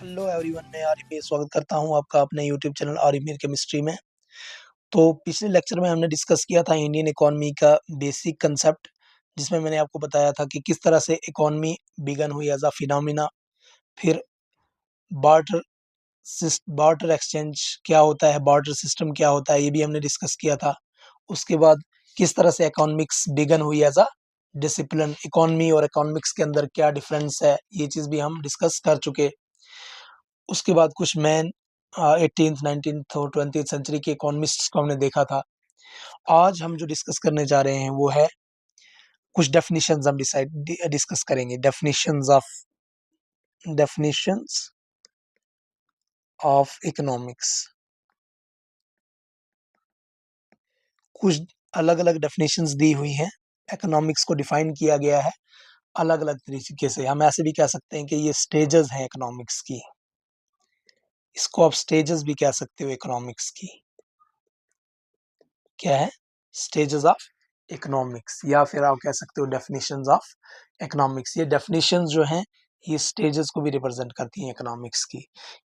Hello everyone, मैं आरिफ में स्वागत करता हूं आपका अपने YouTube channel Arif Mir chemistry में। तो पिछले लेक्चर में हमने डिस्कस किया था इंडियन इकोनॉमी का बेसिक कंसेप्ट, जिसमें मैंने आपको बताया था कि किस तरह से इकोनॉमी बिगन हुई एज अ फिनोमिना। फिर बार्टर बार्टर एक्सचेंज क्या होता है, बार्टर सिस्टम क्या होता है, ये भी हमने डिस्कस किया था। उसके बाद किस तरह से इकोनॉमिक्स बिगन हुई एज अ डिसिप्लिन, इकोनॉमी और इकोनॉमिक्स के अंदर क्या डिफरेंस है, ये चीज़ भी हम डिस्कस कर चुके। उसके बाद कुछ मैन 18th 19th और 20th सेंचुरी के इकोनॉमिस्ट्स को हमने देखा था। आज हम जो डिस्कस करने जा रहे हैं वो है कुछ डेफिनेशंस हम डिस्कस करेंगे। Definitions of economics. कुछ अलग अलग डेफिनेशंस दी हुई हैं, इकोनॉमिक्स को डिफाइन किया गया है अलग अलग तरीके से। हम ऐसे भी कह सकते हैं कि ये स्टेजेस हैं इकोनॉमिक्स की, इसको आप स्टेजेस भी कह सकते हो इकोनॉमिक्स की। क्या है? स्टेजेस ऑफ इकोनॉमिक्स, या फिर आप कह सकते हो डेफिनेशंस ऑफ इकोनॉमिक्स। ये डेफिनेशंस जो हैं ये स्टेजेस को भी रिप्रेजेंट करती हैं इकोनॉमिक्स की,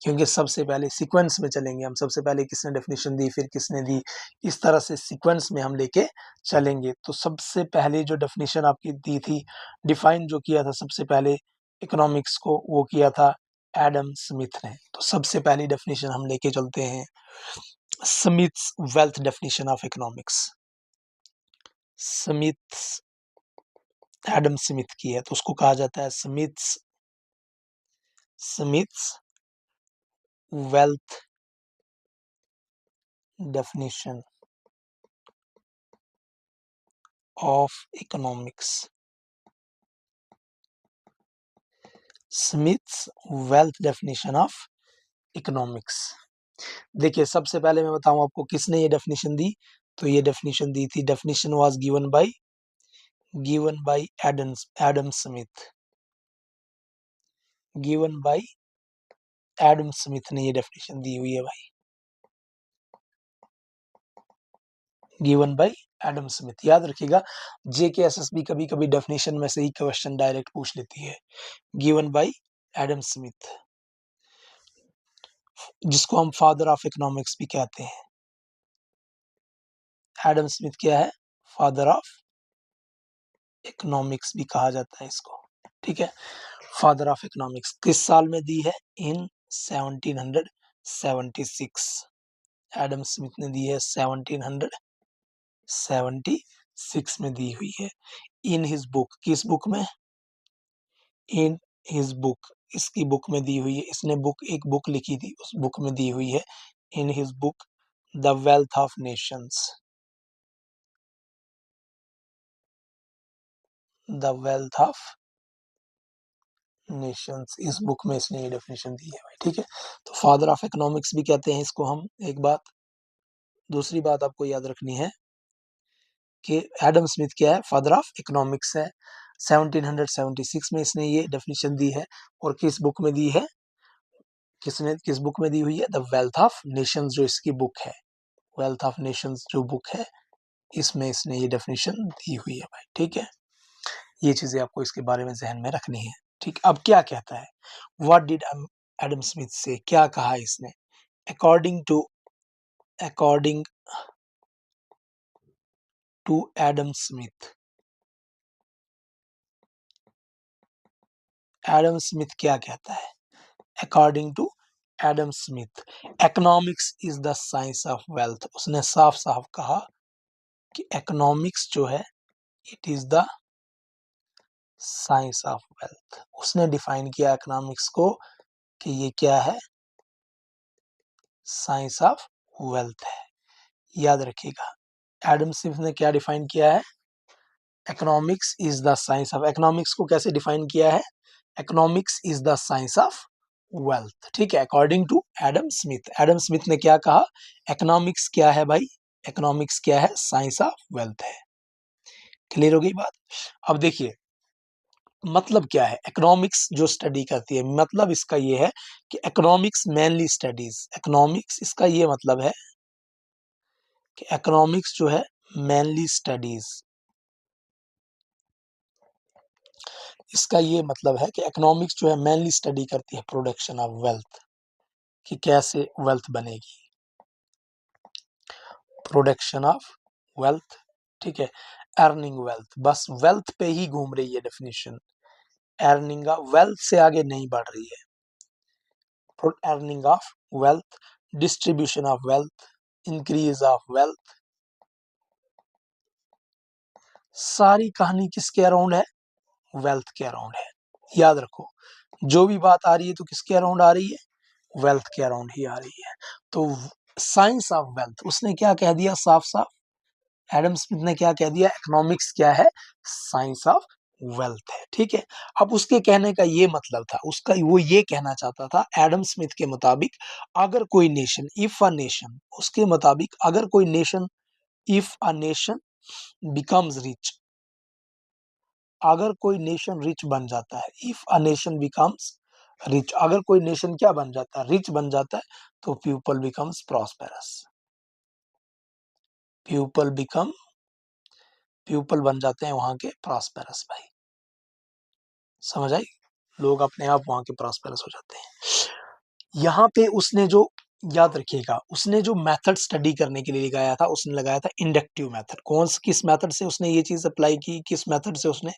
क्योंकि सबसे पहले सीक्वेंस में चलेंगे हम। सबसे पहले किसने डेफिनेशन दी, फिर किसने दी, इस तरह से सीक्वेंस में हम लेके चलेंगे। तो सबसे पहले जो डेफिनेशन आपकी दी थी, डिफाइन जो किया था सबसे पहले इकोनॉमिक्स को, वो किया था एडम स्मिथ ने। तो सबसे पहली डेफिनेशन हम लेके चलते हैं Smiths wealth definition of economics. Smiths Adam Smith की है, तो उसको कहा जाता है Smiths wealth definition of economics. Smiths wealth definition of economics. देखिए, सबसे पहले मैं बताऊं आपको किसने ये डेफिनेशन दी। तो ये डेफिनेशन दी थी, definition was given by Adam Smith. Given by Adam Smith ने ये डेफिनेशन दी हुई है भाई, गिवन बाय एडम स्मिथ। याद रखिएगा, जेकेएसएसबी कभी कभी डेफिनेशन में से ही क्वेश्चन डायरेक्ट पूछ लेती है। गिवन बाय एडम स्मिथ, जिसको हम फादर ऑफ इकोनॉमिक्स भी कहते हैं। एडम स्मिथ क्या है? फादर ऑफ इकोनॉमिक्स भी कहा जाता है इसको। ठीक है, फादर ऑफ इकोनॉमिक्स किस साल में दी है? इन 1776। एडम स्मिथ ने दी है 1776 में दी हुई है। इन हिज बुक, किस बुक में? इन हिज बुक, इसकी बुक में दी हुई है। इसने एक बुक लिखी थी, उस बुक में दी हुई है। In his book the wealth of Nations. The wealth of Nations, इस बुक में इसने ये डेफिनेशन दी है भाई। ठीक है, तो फादर ऑफ इकोनॉमिक्स भी कहते हैं इसको हम। एक बात, दूसरी बात आपको याद रखनी है कि एडम स्मिथ क्या है? फादर ऑफ इकोनॉमिक्स है। 1776 में इसने ये डेफिनेशन दी है। और किस बुक में दी है? किस बुक में दी हुई है? द वेल्थ ऑफ नेशंस, जो इसकी बुक है, वेल्थ ऑफ नेशंस जो बुक है, इसमें इसने ये डेफिनेशन दी हुई है भाई। ठीक है, ये चीजें आपको इसके बारे में जहन में रखनी है। ठीक, अब क्या कहता है? व्हाट डिड एडम स्मिथ से, क्या कहा इसने? According to Adam Smith, Adam Smith क्या कहता है? According to Adam Smith, economics is the science of wealth. उसने साफ साफ कहा कि इकोनॉमिक्स जो है, it is the science of wealth. उसने डिफाइन किया इकोनॉमिक्स को कि ये क्या है? साइंस ऑफ वेल्थ है। याद रखिएगा, एडम स्मिथ ने क्या डिफाइन किया है? Economics is the science of, economics को कैसे डिफाइन किया है? Economics is the science of wealth. ठीक है, according to Adam Smith. Adam Smith ने क्या कहा? इकोनॉमिक्स क्या है भाई? इकोनॉमिक्स क्या है? साइंस ऑफ वेल्थ है। क्लियर हो गई बात? अब देखिए, मतलब क्या है इकोनॉमिक्स जो स्टडी करती है? मतलब इसका ये है कि इकोनॉमिक्स मेनली स्टडीज, इकोनॉमिक्स इसका ये मतलब है कि इकोनॉमिक्स जो है मेनली स्टडीज इसका ये मतलब है कि इकोनॉमिक्स जो है मेनली स्टडी करती है प्रोडक्शन ऑफ वेल्थ, कि कैसे वेल्थ बनेगी, प्रोडक्शन ऑफ वेल्थ, ठीक है, अर्निंग वेल्थ, बस वेल्थ पे ही घूम रही है डेफिनेशन, अर्निंग ऑफ वेल्थ से आगे नहीं बढ़ रही है। Earning of wealth, distribution of wealth, increase of wealth, सारी कहानी किसके अराउंड है, वेल्थ के अराउंड है। याद रखो, जो भी बात आ रही है तो किसके अराउंड आ रही है, वेल्थ के अराउंड ही आ रही है। तो साइंस ऑफ वेल्थ, उसने क्या कह दिया साफ साफ, एडम स्मिथ ने क्या कह दिया, इकोनॉमिक्स क्या है, साइंस ऑफ वेल्थ है, ठीक है। अब उसके कहने का ये मतलब था, उसका वो ये कहना चाहता था एडम स्मिथ के मुताबिक, अगर कोई नेशन, इफ अ नेशन, उसके मुताबिक अगर कोई nation, if a nation becomes rich, अगर कोई नेशन रिच बन जाता है, if a nation becomes rich, अगर कोई नेशन क्या बन जाता है, रिच बन जाता है, तो people becomes prosperous, people become, people बन जाते हैं वहां के प्रॉस्पेरस भाई, समझ आई, लोग अपने आप वहां के प्रॉस्पेरस हो जाते हैं। यहाँ पे उसने जो, याद रखिएगा, उसने जो मेथड स्टडी करने के लिए लगाया था, उसने लगाया था इंडक्टिव मेथड। कौन किस मेथड से उसने ये चीज अप्लाई की, किस मेथड से उसने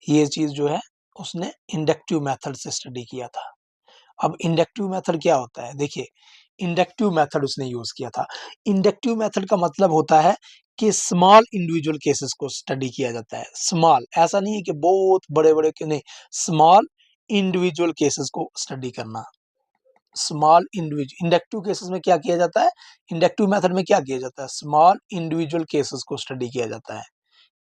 ये चीज जो है, उसने इंडक्टिव मेथड से स्टडी किया था। अब इंडक्टिव मेथड क्या होता है, देखिए, इंडक्टिव मेथड उसने यूज किया था। इंडक्टिव मेथड का मतलब होता है कि स्मॉल इंडिविजुअल केसेस को स्टडी किया जाता है। स्मॉल, ऐसा नहीं है कि बहुत बड़े बड़े के, नहीं, स्मॉल इंडिविजुअल केसेस को स्टडी करना। स्मॉल इंडिविजुअल, इंडक्टिव केसेस में क्या किया जाता है, इंडक्टिव मेथड में क्या किया जाता है, स्मॉल इंडिविजुअल केसेस को स्टडी किया जाता है,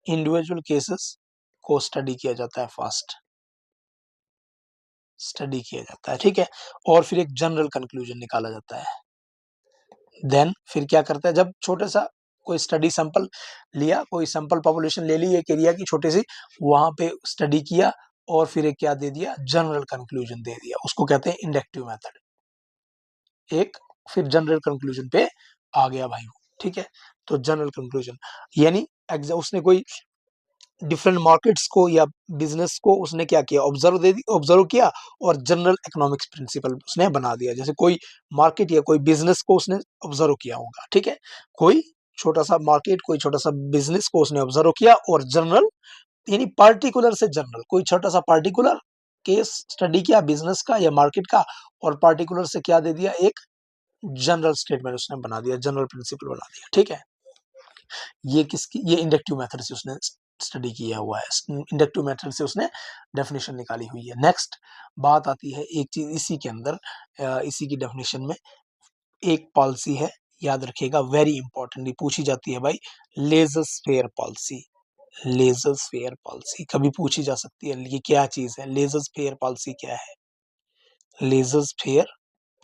इंडिविजुअल केसेस को स्टडी किया जाता है, फर्स्ट स्टडी किया जाता है, ठीक है, और फिर एक जनरल कंक्लूजन निकाला जाता है। देन फिर क्या करता है, जब छोटे सा कोई स्टडी सैंपल लिया, कोई सैंपल पॉपुलेशन ले ली एक एरिया की छोटी सी, वहां पे स्टडी किया, और फिर एक क्या दे दिया, जनरल कंक्लूजन दे दिया, उसको कहते हैं इंडक्टिव मेथड। एक फिर जनरल कंक्लूजन पे आ गया भाई वो, ठीक है। तो जनरल कंक्लूजन यानी उसने कोई डिफरेंट मार्केट्स को या बिजनेस को उसने क्या किया, ऑब्जर्व दे दी, ऑब्जर्व किया, और जनरल इकोनॉमिक्स प्रिंसिपल उसने बना दिया। जैसे कोई मार्केट या कोई बिजनेस को उसने ऑब्जर्व किया होगा, ठीक है, कोई छोटा सा मार्केट, कोई छोटा सा बिजनेस को उसने ऑब्जर्व किया, और जनरल यानी पार्टिकुलर से जनरल, कोई छोटा सा पार्टिकुलर केस स्टडी किया बिजनेस का या मार्केट का, और पार्टिकुलर से क्या दे दिया, एक जनरल स्टेटमेंट उसने बना दिया, जनरल प्रिंसिपल बना दिया, ठीक है। ये किसकी, ये इंडक्टिव मेथड से उसने स्टडी किया हुआ है, इंडक्टिव मेथड से उसने डेफिनेशन निकाली हुई है। नेक्स्ट बात आती है एक चीज इसी के अंदर, इसी की डेफिनेशन में एक पॉलिसी है, याद रखिएगा, वेरी इंपॉर्टेंटली पूछी जाती है भाई, laissez faire policy. Laissez faire policy कभी पूछी जा सकती है, ये क्या चीज है, लेजर्स फेयर पॉलिसी क्या है, लेजर्स फेयर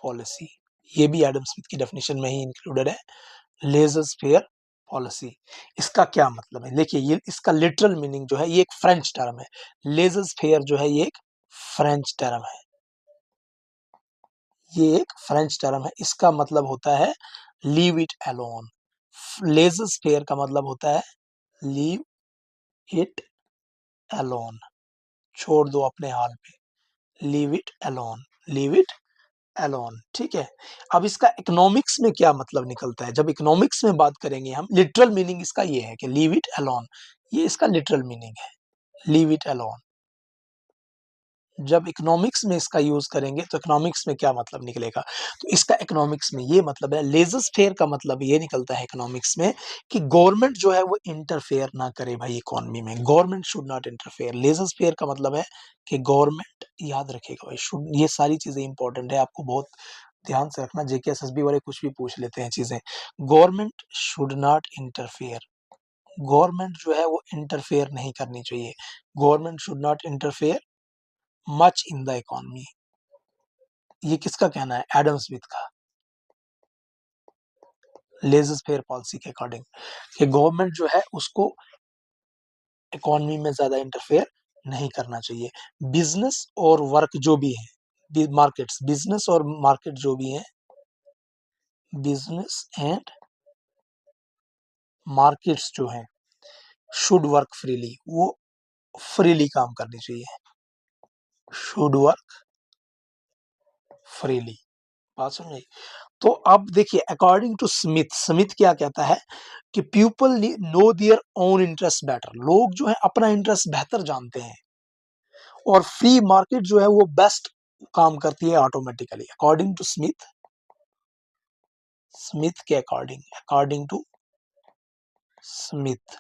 पॉलिसी, ये भी एडम स्मिथ की डेफिनेशन में ही इंक्लूडेड है, लेजर्स फेयर पॉलिसी। इसका क्या मतलब है, देखिए, ये इसका लिटरल मीनिंग जो है, ये एक फ्रेंच टर्म है, लेजर्स फेयर जो है, ये एक फ्रेंच टर्म है, ये एक फ्रेंच टर्म है, इसका मतलब होता है leave it alone. Laissez faire का मतलब होता है लीव इट अलोन, छोड़ दो अपने हाल पे, leave it alone, leave it alone, ठीक है। अब इसका इकोनॉमिक्स में क्या मतलब निकलता है, जब इकोनॉमिक्स में बात करेंगे हम, लिटरल मीनिंग इसका ये है कि लीव इट अलोन, ये इसका लिटरल मीनिंग है, लीव इट अलोन। जब इकोनॉमिक्स में इसका यूज करेंगे तो इकोनॉमिक्स में क्या मतलब निकलेगा, तो इसका इकोनॉमिक्स में ये मतलब है, लेजर्स फेयर का मतलब ये निकलता है इकोनॉमिक्स में, कि गवर्नमेंट जो है वो इंटरफेयर ना करे भाई इकोनॉमी में, government should not interfere. Laissez faire का मतलब है कि गवर्नमेंट, याद रखेगा भाई, शुड, ये सारी चीजें इंपॉर्टेंट है, आपको बहुत ध्यान से रखना, जेके एसएसबी वाले कुछ भी पूछ लेते हैं चीजें, government should not interfere, government जो है वो इंटरफेयर नहीं करनी चाहिए, government should not interfere much in the economy. ये किसका कहना है, एडम स्मिथ का, लेजर फेयर पॉलिसी के अकॉर्डिंग, कि गवर्नमेंट जो है उसको इकोनॉमी में ज्यादा इंटरफेयर नहीं करना चाहिए। बिजनेस और वर्क जो भी है, मार्केट्स, बिजनेस और मार्केट जो भी है, बिजनेस एंड मार्केट्स जो है, शुड वर्क फ्रीली, वो फ्रीली काम करनी चाहिए, शुड वर्क फ्रीली। बात समझ। तो अब देखिए अकॉर्डिंग टू स्मिथ, स्मिथ क्या कहता है कि people know their own interest better, लोग जो है अपना इंटरेस्ट बेहतर जानते हैं और फ्री मार्केट जो है वो बेस्ट काम करती है automatically, according to Smith. Smith के according, according to Smith,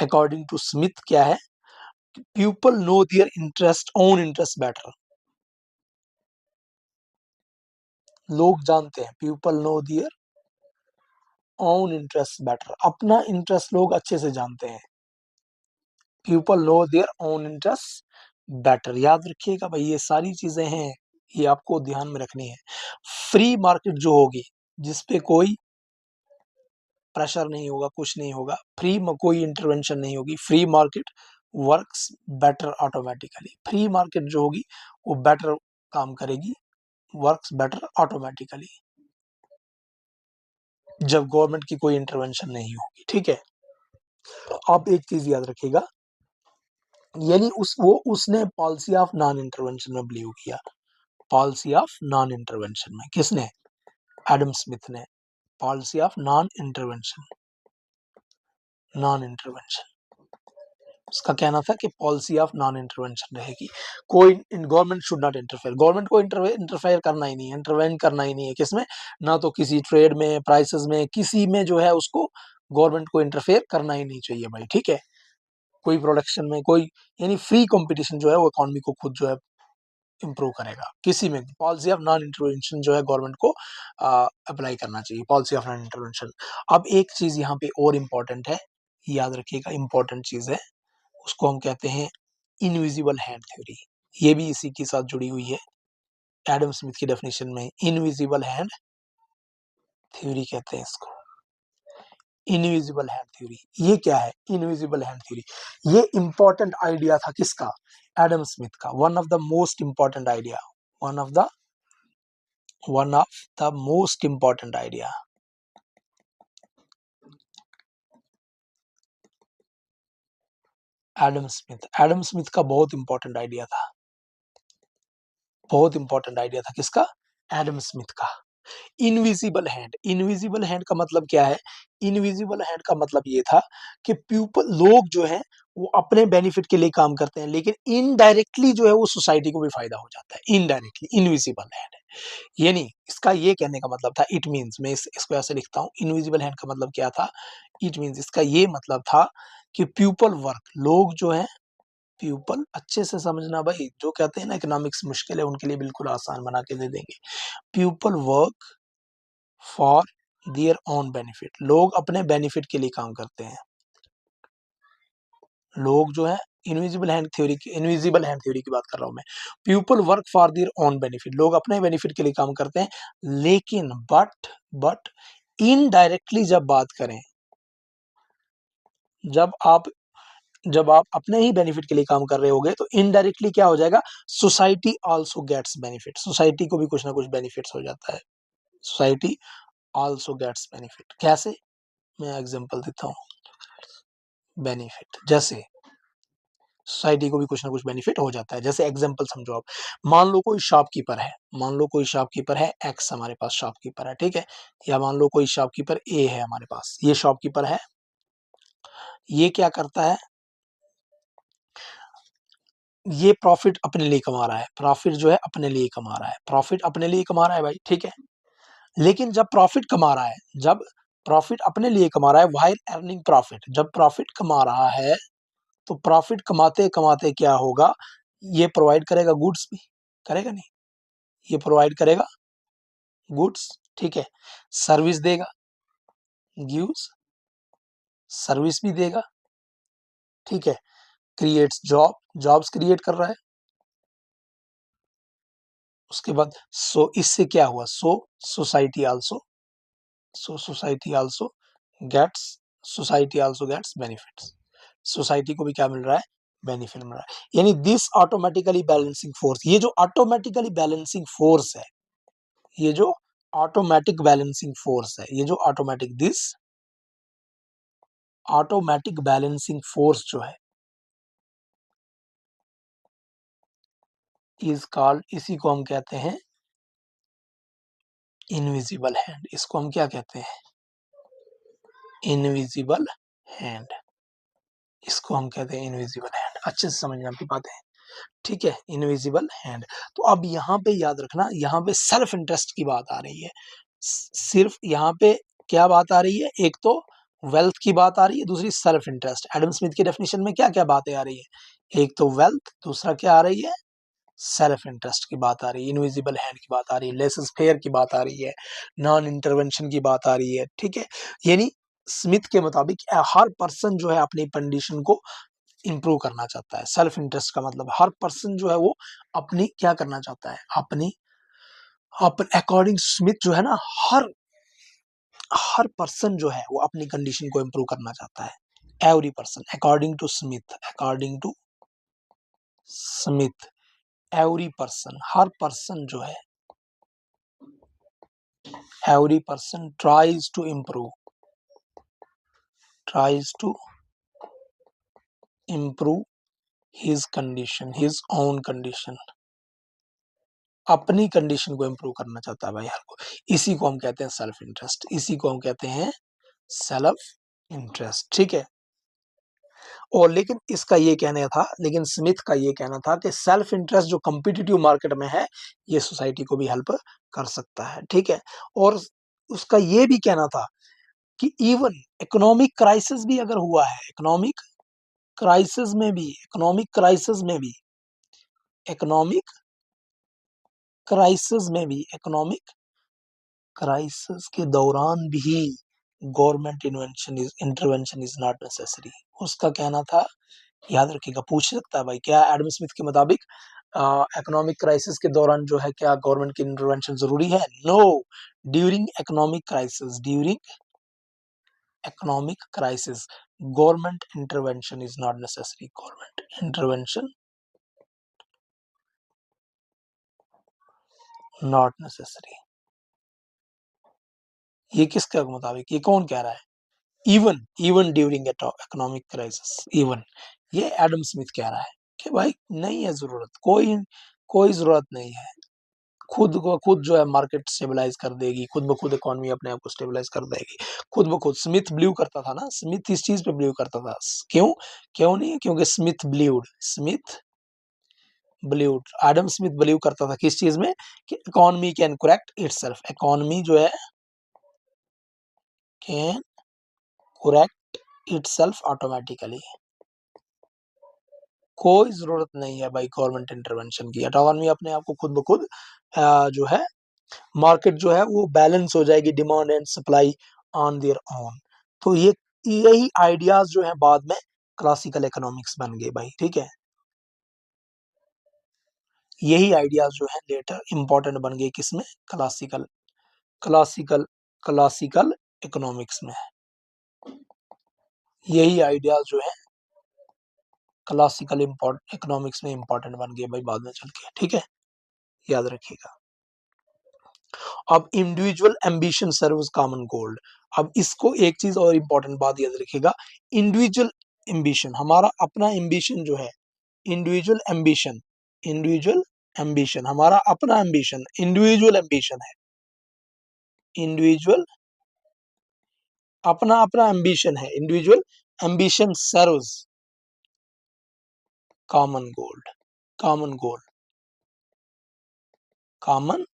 according to Smith क्या है, people know their interest own interest better, लोग जानते हैं, people know their own interest better, अपना इंटरेस्ट लोग अच्छे से जानते हैं, people know their own interest better. याद रखिएगा भाई ये सारी चीजें हैं, ये आपको ध्यान में रखनी है। फ्री मार्केट जो होगी जिसपे कोई प्रेशर नहीं होगा, कुछ नहीं होगा, फ्री में कोई इंटरवेंशन नहीं होगी, free market works better automatically, free market जो होगी वो बेटर काम करेगी, वर्क्स बेटर ऑटोमेटिकली, जब गवर्नमेंट की कोई इंटरवेंशन नहीं होगी। ठीक है, आप एक चीज याद रखिएगा, यानी उसने पॉलिसी ऑफ नॉन इंटरवेंशन में बिलीव किया, पॉलिसी ऑफ नॉन इंटरवेंशन में, किसने, एडम स्मिथ ने, policy of non intervention, non intervention, उसका कहना था कि पॉलिसी ऑफ नॉन इंटरवेंशन रहेगी, कोई government should not interfere, government को इंटरफेयर करना ही नहीं है, इंटरवेन करना ही नहीं है, किसमें, ना तो किसी ट्रेड में, प्राइसेस में, किसी में जो है उसको गवर्नमेंट को इंटरफेयर करना ही नहीं चाहिए भाई। ठीक है, कोई प्रोडक्शन में कोई, यानी फ्री कंपटीशन जो है वो इकोनॉमी को खुद जो है इंप्रूव करेगा, किसी में पॉलिसी ऑफ नॉन इंटरवेंशन जो है गवर्नमेंट को अप्लाई करना चाहिए, पॉलिसी ऑफ नॉन इंटरवेंशन। अब एक चीज यहाँ पे और इम्पोर्टेंट है, याद रखिएगा, इम्पोर्टेंट चीज है, उसको हम कहते हैं इनविजिबल हैंड थ्योरी, ये भी इसी के साथ जुड़ी हुई है, एडम स्मिथ की डेफिनेशन में इनविजिबल हैंड थ्योरी कहते हैं इसको, इनविजिबल हैंड थ्योरी। ये क्या है इनविजिबल हैंड थ्योरी, ये इंपॉर्टेंट आइडिया था किसका, एडम स्मिथ का, one of the most important idea, one of the most important idea, Adam Smith का बहुत इंपॉर्टेंट आइडिया था, बहुत इंपॉर्टेंट आइडिया था किसका, एडम स्मिथ का। इनविजिबल हैंड, इनविजिबल हैंड का मतलब क्या है, इनविजिबल हैंड का मतलब ये था कि पीपल, लोग जो है वो अपने बेनिफिट के लिए काम करते हैं, लेकिन इनडायरेक्टली जो है वो सोसाइटी को भी फायदा हो जाता है, इनडायरेक्टली, इनविजिबल हैंड। ये नहीं, इसका ये कहने का मतलब था, इट मींस, मैं इसको ऐसे लिखता हूँ, इनविजिबल हैंड का मतलब क्या था, इट मींस, इसका ये मतलब था कि पीपल वर्क, लोग जो है, पीपल अच्छे से समझना भाई, जो कहते हैं ना इकोनॉमिक्स मुश्किल है उनके लिए बिल्कुल आसान बना के दे देंगे, people work for their own benefit, लोग अपने बेनिफिट के लिए काम करते हैं, लोग जो है, इनविजिबल हैंड थ्योरी की बात कर रहा हूं मैं, people work for their own benefit, लोग अपने बेनिफिट के लिए काम करते हैं, लेकिन बट इनडायरेक्टली जब बात करें, जब आप जब आप अपने ही बेनिफिट के लिए काम कर रहे होगे तो इनडायरेक्टली क्या हो जाएगा, society also gets benefit, society को भी कुछ ना कुछ बेनिफिट्स हो जाता है, सोसाइटी आल्सो गेट्स बेनिफिट, कैसे, मैं एग्जांपल देता हूँ, बेनिफिट जैसे सोसाइटी को भी कुछ ना कुछ बेनिफिट हो जाता है, जैसे एग्जांपल समझो आप, मान लो कोई शॉपकीपर है, मान लो कोई शॉपकीपर है, एक्स हमारे पास शॉपकीपर है, ठीक है, या मान लो कोई शॉपकीपर ए है हमारे पास, ये शॉपकीपर है, ये क्या करता है, ये प्रॉफिट अपने लिए कमा रहा है, प्रॉफिट जो है अपने लिए कमा रहा है, प्रॉफिट अपने लिए कमा रहा है भाई, ठीक है, लेकिन जब प्रॉफिट कमा रहा है, जब प्रॉफिट अपने लिए कमा रहा है, व्हाइल अर्निंग प्रॉफिट, जब प्रॉफिट कमा रहा है, तो प्रॉफिट कमाते कमाते क्या होगा, ये प्रोवाइड करेगा गुड्स भी, करेगा नहीं, ये प्रोवाइड करेगा गुड्स, ठीक है, सर्विस देगा, गिव्स, सर्विस भी देगा, ठीक है, क्रिएट्स जॉब, जॉब्स क्रिएट कर रहा है, उसके बाद सो इससे क्या हुआ, society also, society also gets, society also gets benefits, society को भी क्या मिल रहा है, बेनिफिट मिल रहा है, यानी दिस ऑटोमेटिकली बैलेंसिंग फोर्स, ये जो ऑटोमेटिकली बैलेंसिंग फोर्स है, ये जो ऑटोमेटिक बैलेंसिंग फोर्स है, ये जो automatic, this automatic balancing force जो है, इज कॉल्ड, इसी को हम कहते हैं इनविजिबल हैंड। इसको हम क्या कहते हैं? Invisible hand. इसको हम कहते हैं इनविजिबल हैंड। अच्छे से समझना आपकी बातें, ठीक है, इनविजिबल हैंड। तो अब यहाँ पे याद रखना, यहाँ पे सेल्फ इंटरेस्ट की बात आ रही है। सिर्फ यहाँ पे क्या बात आ रही है? एक तो वेल्थ की बात आ रही है, दूसरी सेल्फ इंटरेस्ट। एडम स्मिथ की डेफिनेशन में क्या क्या बातें आ रही है? एक तो वेल्थ, दूसरा क्या आ रही है? सेल्फ इंटरेस्ट की बात आ रही है, इनविजिबल हैंड की बात आ रही है, लेसेस फेयर की बात आ रही है, नॉन इंटरवेंशन की बात आ रही है, ठीक है। यानी स्मिथ के मुताबिक हर पर्सन जो है अपनी कंडीशन को इंप्रूव करना चाहता है। सेल्फ इंटरेस्ट का मतलब हर पर्सन जो है वो अपनी क्या करना चाहता है? अपनी अकॉर्डिंग स्मिथ जो है ना, हर हर पर्सन जो है वो अपनी कंडीशन को इंप्रूव करना चाहता है। Every person according to Smith, according to Smith every person, हर पर्सन जो है, every person tries to improve, tries to improve his condition, his own condition, अपनी कंडीशन को इंप्रूव करना चाहता है भाई हर को। इसी को हम कहते हैं सेल्फ इंटरेस्ट, इसी को हम कहते हैं सेल्फ इंटरेस्ट, ठीक है। और लेकिन इसका ये कहना था, लेकिन स्मिथ का ये कहना था कि सेल्फ इंटरेस्ट जो कॉम्पिटिटिव मार्केट में है, ये सोसाइटी को भी हेल्प कर सकता है, ठीक है। और उसका ये भी कहना था कि इवन इकोनॉमिक क्राइसिस भी अगर हुआ है, इकोनॉमिक क्राइसिस में भी, इकोनॉमिक क्राइसिस में भी, इकोनॉमिक क्राइसिस में भी, इकोनॉमिक क्राइसिस के दौरान भी government intervention is not necessary. उसका कहना था, याद रखिएगा, पूछ सकता है भाई, क्या एडम स्मिथ के मुताबिक इकोनॉमिक क्राइसिस के दौरान जो है क्या गवर्नमेंट की इंटरवेंशन जरूरी है? No, during economic crisis, during economic crisis government intervention is not necessary, government intervention not necessary. ये किसके मुताबिक, ये कौन कह रहा है? Even even during economic crisis, even, ये एडम स्मिथ कह रहा है कि भाई नहीं है जरूरत, कोई कोई जरूरत नहीं है। खुद को खुद जो है मार्केट स्टेबलाइज कर देगी, खुद ब खुद इकोनॉमी अपने आप को स्टेबलाइज कर देगी, खुद ब खुद। स्मिथ बिलीव करता था ना, स्मिथ इस चीज पे बिलीव करता था। क्यों? क्यों नहीं? क्योंकि Smith believed, Adam Smith believe करता था किस चीज में? कि economy can correct itself, economy जो है कैन करेक्ट इटसेल्फ ऑटोमेटिकली। कोई जरूरत नहीं है भाई गवर्नमेंट इंटरवेंशन की, इकोनॉमी अपने आप को खुद ब खुद जो है मार्केट जो है वो बैलेंस हो जाएगी, demand and supply on their own. तो ये यही आइडियाज जो है बाद में क्लासिकल इकोनॉमिक्स बन गए भाई, ठीक है। यही आइडियाज जो है लेटर इंपॉर्टेंट बन गए किसमें? क्लासिकल क्लासिकल क्लासिकल इकोनॉमिक्स में। यही आइडियाज जो है क्लासिकल इकोनॉमिक्स में इंपॉर्टेंट बन गए भाई बाद में चल के, ठीक है, याद रखिएगा। अब individual ambition serves common goal. अब इसको एक चीज और इंपॉर्टेंट बात याद रखिएगा, इंडिविजुअल एम्बिशन, हमारा अपना एम्बिशन जो है, इंडिविजुअल एम्बिशन, इंडिविजुअल एम्बिशन, हमारा अपना एम्बिशन, इंडिविजुअल एम्बिशन है, इंडिविजुअल अपना अपना एम्बिशन है, individual ambition serves common goal, common goal, common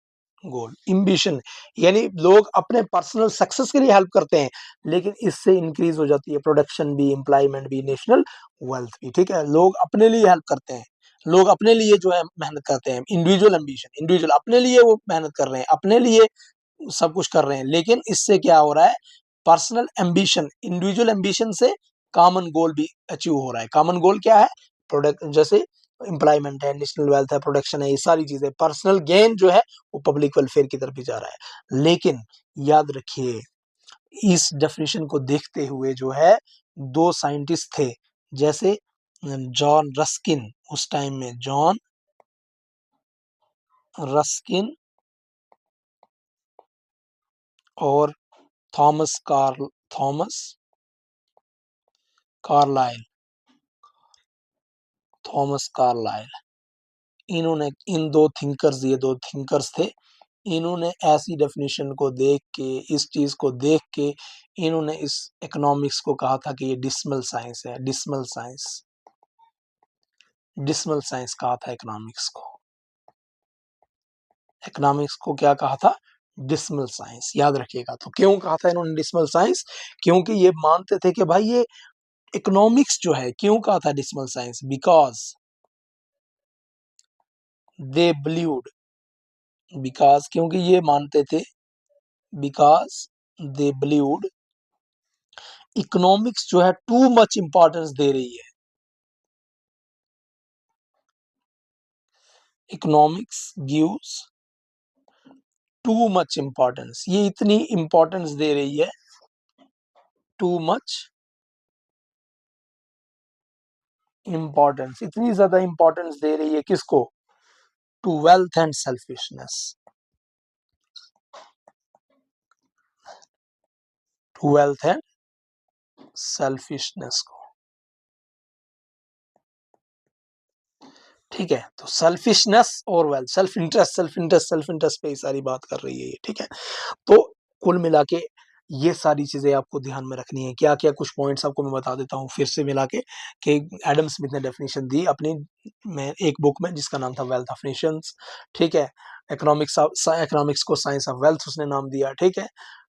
goal, ambition, यानी लोग अपने पर्सनल सक्सेस के लिए हेल्प करते हैं, लेकिन इससे इंक्रीज हो जाती है प्रोडक्शन भी, एम्प्लॉयमेंट भी, नेशनल वेल्थ भी, ठीक है। लोग अपने लिए हेल्प करते हैं, लोग अपने लिए जो है मेहनत करते हैं, इंडिविजुअल एम्बिशन, इंडिविजुअल अपने लिए वो मेहनत कर रहे हैं, अपने लिए सब कुछ कर रहे हैं, लेकिन इससे क्या हो रहा है? पर्सनल एम्बिशन, इंडिविजुअल एम्बिशन से कॉमन गोल भी अचीव हो रहा है। कॉमन गोल क्या है? प्रोडक्ट, जैसे एम्प्लॉयमेंट है, नेशनल वेल्थ है, प्रोडक्शन है, ये सारी चीजें, पर्सनल गेन जो है वो पब्लिक वेलफेयर की तरफ भी जा रहा है। लेकिन याद रखिए, इस डेफिनेशन को देखते हुए जो है दो साइंटिस्ट थे, जैसे जॉन रस्किन, उस टाइम में जॉन रस्किन और थॉमस कार्लाइल, थॉमस कार्लाइल, इन्होंने इन दो थिंकर्स, ये दो थिंकर्स थे, इन्होंने ऐसी डेफिनेशन को देख के, इस चीज को देख के इन्होंने इस इकोनॉमिक्स को कहा था कि ये डिसमल साइंस है। डिसमल साइंस, डिसमल साइंस कहा था इकोनॉमिक्स को। इकोनॉमिक्स को क्या कहा था? Dismal science. याद रखिएगा। तो क्यों कहा था इन्होंने डिसमल साइंस? क्योंकि ये मानते थे कि भाई ये इकोनॉमिक्स जो है, क्यों कहा था dismal science? Because they believed, because क्योंकि ये मानते थे, बिकॉज दे बिलीव्ड इकोनॉमिक्स जो है टू मच इंपॉर्टेंस दे रही है। Economics gives too much importance, ये इतनी इंपॉर्टेंस दे रही है, टू मच इंपॉर्टेंस, इतनी ज्यादा इंपॉर्टेंस दे रही है किसको? To wealth and selfishness, to wealth and selfishness को। ठीक है, तो सेल्फिशनेस और wealth, self interest, self interest, self interest पे सारी बात कर रही है ये। ठीक है, तो कुल मिला के ये सारी चीजें आपको ध्यान में रखनी है। क्या क्या कुछ पॉइंट्स आपको मैं बता देता हूँ फिर से मिला के, कि एडम स्मिथ ने डेफिनेशन दी अपनी में एक बुक में जिसका नाम था वेल्थ ऑफ नेशंस। ठीक है, इकोनॉमिक्स को साइंस ऑफ वेल्थ उसने नाम दिया। ठीक है,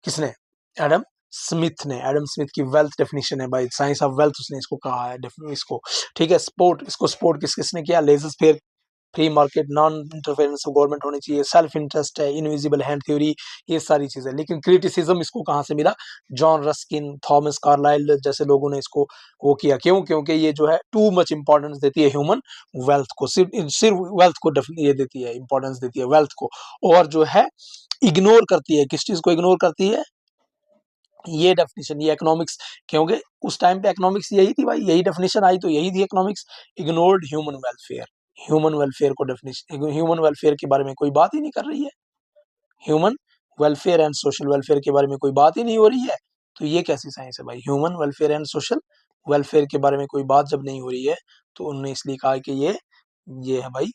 किसने? एडम स्मिथ ने। एडम स्मिथ की वेल्थ डेफिनेशन है भाई, साइंस ऑफ वेल्थ उसने इसको कहा है इसको। ठीक है, स्पोर्ट, इसको स्पोर्ट किसने किया? Laissez faire, free market, non interference of government होनी चाहिए, सेल्फ इंटरेस्ट है, इनविजिबल हैंड थ्योरी, ये सारी चीजें। लेकिन क्रिटिसिज्म इसको कहां से मिला? जॉन रस्किन, थॉमस कार्लाइल जैसे लोगों ने इसको वो किया। क्यों? क्योंकि ये जो है टू मच इंपॉर्टेंस देती है ह्यूमन वेल्थ को, सिर्फ सिर्फ वेल्थ को ये देती है, इंपॉर्टेंस देती है वेल्थ को, और जो है इग्नोर करती है, किस चीज को इग्नोर करती है? ये डेफिनेशन, ये इकोनॉमिक्स, क्योंकि उस टाइम पे इकोनॉमिक्स यही थी भाई, यही डेफिनेशन आई तो यही थी economics. Ignored human welfare, human welfare को डेफिनेशन, ह्यूमन वेलफेयर के बारे में कोई बात ही नहीं कर रही है। Human welfare and social welfare के बारे में कोई बात ही नहीं हो रही है, तो ये कैसी साइंस है भाई? Human welfare and social welfare के बारे में कोई बात जब नहीं हो रही है, तो उन्होंने इसलिए कहा कि ये है भाई,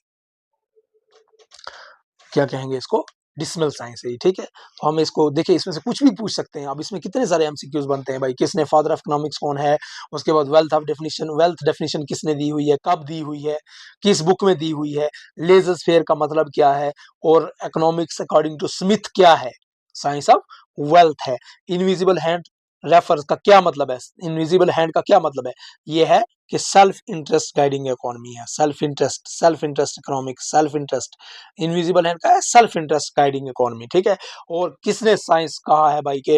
क्या कहेंगे इसको? डिसमल साइंस है। ठीक है, तो हम इसको देखिए, इसमें से कुछ भी पूछ सकते हैं। अब इसमें कितने सारे एमसीक्यूज बनते हैं भाई, किसने फादर ऑफ इकोनॉमिक्स कौन है, उसके बाद wealth of definition, wealth definition किसने दी हुई है, कब दी हुई है, किस बुक में दी हुई है, लेजर फेयर का मतलब क्या है, और इकोनॉमिक्स अकॉर्डिंग टू स्मिथ क्या है, साइंस ऑफ वेल्थ है। इनविजिबल हैंड रेफर का क्या मतलब है? इनविजिबल हैंड का क्या मतलब है? ये है कि सेल्फ इंटरेस्ट गाइडिंग इकोनॉमी है, self interest, self interest economics, self interest. Invisible hand का है सेल्फ इंटरेस्ट गाइडिंग इकोनॉमी। ठीक है, और किसने साइंस कहा है भाई के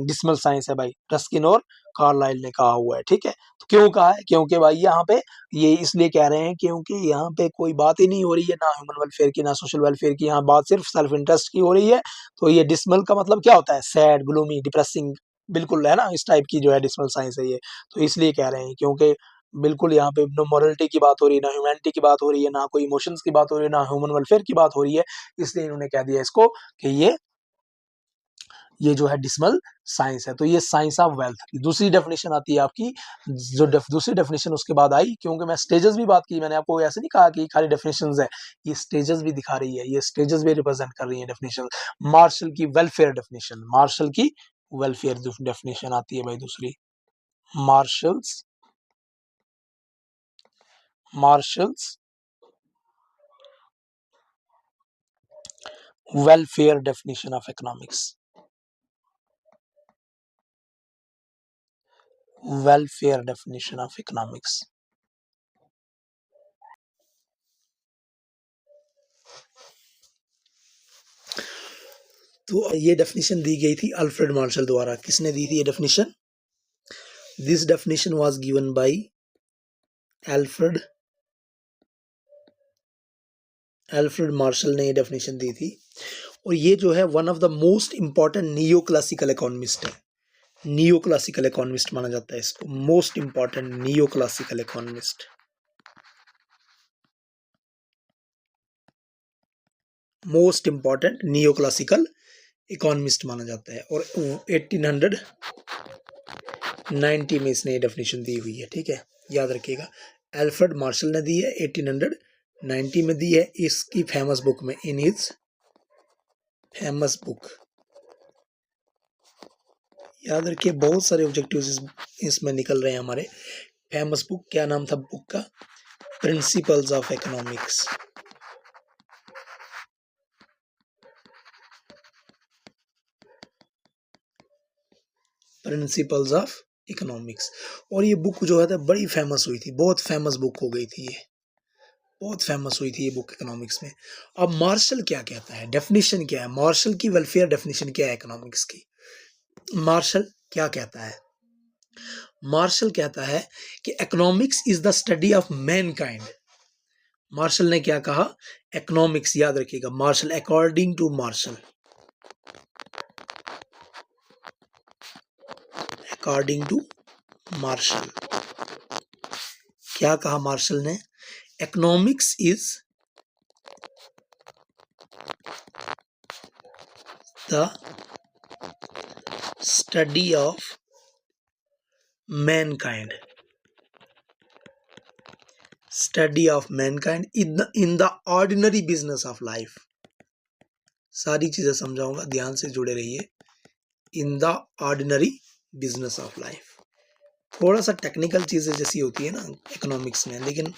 डिसमल साइंस है भाई? रस्किन और कार्लाइल ने कहा हुआ है। ठीक है, तो क्यों कहा है? क्योंकि भाई यहाँ पे ये इसलिए कह रहे हैं क्योंकि यहाँ पे कोई बात ही नहीं हो रही है, ना ह्यूमन वेलफेयर की, ना सोशल वेलफेयर की, यहाँ बात सिर्फ सेल्फ इंटरेस्ट की हो रही है। तो ये डिसमल का मतलब क्या होता है? सैड, ग्लूमी, डिप्रेसिंग, बिल्कुल है ना, इस टाइप की जो है डिसमल साइंस है ये। तो इसलिए कह रहे हैं क्योंकि बिल्कुल यहाँ पे ना मॉरलिटी की बात हो रही है, ना ह्यूमैनिटी की बात हो रही है, ना कोई इमोशंस की बात हो रही है, ना ह्यूमन वेलफेयर की बात हो रही है। इसलिए इन्होंने कह दिया इसको कि ये जो है डिसमल साइंस है। तो ये साइंस ऑफ वेल्थ की दूसरी डेफिनेशन आती है आपकी, जो दूसरी डेफिनेशन उसके बाद आई, क्योंकि मैं स्टेजेस भी बात की, मैंने आपको ऐसे नहीं कहा कि खाली डेफिनेशंस है, ये स्टेजेस भी दिखा रही है, ये स्टेजेस भी रिप्रेजेंट कर रही है डेफिनेशन। मार्शल की वेलफेयर डेफिनेशन, मार्शल की वेलफेयर डेफिनेशन आती है भाई दूसरी, marshals, marshals welfare definition of economics, welfare definition of economics. तो ये डेफिनेशन दी गई थी अल्फ्रेड मार्शल द्वारा। किसने दी थी ये definition? This definition was given by Alfred, Alfred Marshall ने ये डेफिनेशन दी थी। और ये जो है one of the most important neo classical economist है, नियो क्लासिकल इकोनॉमिस्ट माना जाता है इसको, most important neo classical economist, most important neo classical economist माना जाता है। और 1890 में इसने डेफिनेशन दी हुई है। ठीक है, याद रखिएगा, अल्फ्रेड मार्शल ने दी है 1890 90 में दी है इसकी फेमस बुक में, इन हिज फेमस बुक। याद रखिए बहुत सारे ऑब्जेक्टिव्स इसमें निकल रहे हैं हमारे। फेमस बुक, क्या नाम था बुक का? Principles of economics. Principles of economics. और ये बुक जो है बड़ी फेमस हुई थी, बहुत फेमस बुक हो गई थी, ये बहुत फेमस हुई थी ये बुक इकोनॉमिक्स में। अब मार्शल क्या कहता है, डेफिनेशन क्या है मार्शल की, वेलफेयर डेफिनेशन क्या है इकोनॉमिक्स की? मार्शल क्या कहता है? मार्शल कहता है कि economics is the study of mankind. Marshall ने क्या कहा? इकोनॉमिक्स, याद रखिएगा Marshall, according to Marshall, according to Marshall क्या कहा मार्शल ने? Economics is the study of mankind, study of mankind in the ordinary business of life. सारी चीजें समझाऊंगा, ध्यान से जुड़े रहिए। In the ordinary business of life. थोड़ा सा टेक्निकल चीजें जैसी होती है ना इकोनॉमिक्स में, लेकिन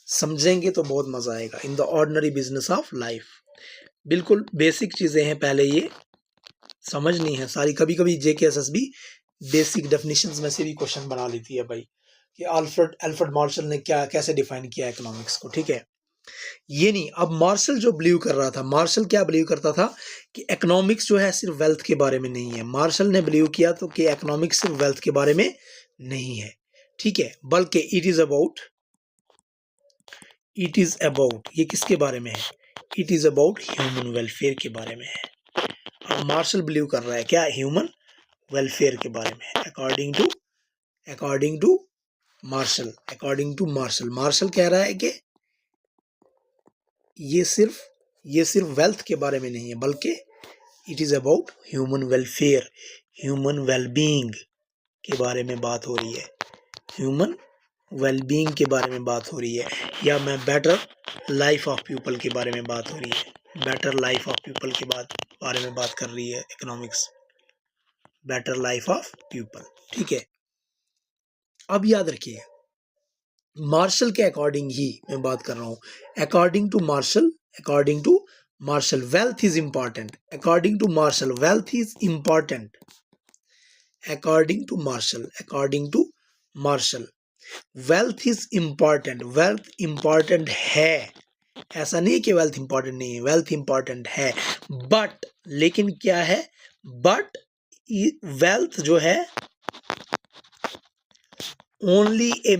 समझेंगे तो बहुत मजा आएगा। इन the ordinary business of life, बिल्कुल बेसिक चीजें हैं, पहले ये समझनी है सारी। कभी कभी जेकेएसएसबी बेसिक डेफिनेशंस में से भी क्वेश्चन बना लेती है भाई, कि अल्फ्रेड मार्शल ने क्या कैसे डिफाइन किया इकोनॉमिक्स को, ठीक है। ये नहीं, अब मार्शल जो बिलीव कर रहा था, मार्शल क्या बिलीव करता था कि इकोनॉमिक्स जो है सिर्फ वेल्थ के बारे में नहीं है। मार्शल ने बिलीव किया तो कि इकोनॉमिक्स सिर्फ वेल्थ के बारे में नहीं है, ठीक है, बल्कि इट इज अबाउट, ये किसके बारे में है? It is about human welfare के बारे में है। अब मार्शल बिलीव कर रहा है क्या? ह्यूमन वेलफेयर के बारे में, according to Marshall, according to Marshall. Marshall कह रहा है कि ये सिर्फ वेल्थ के बारे में नहीं है, बल्कि it is about human welfare, human wellbeing के बारे में बात हो रही है, ह्यूमन वेलबींग के बारे में बात हो रही है, या मैं बेटर लाइफ ऑफ पीपल के बारे में बात हो रही है, बेटर लाइफ ऑफ पीपल के बारे में बात कर रही है economics, better life of people, ठीक है। अब याद रखिए मार्शल के अकॉर्डिंग ही मैं बात कर रहा हूं, according to Marshall wealth is important, according to Marshall wealth is important, according to Marshall wealth is important, wealth important है, ऐसा नहीं कि वेल्थ इंपॉर्टेंट नहीं है, वेल्थ इंपॉर्टेंट है, बट लेकिन क्या है, बट वेल्थ जो है only a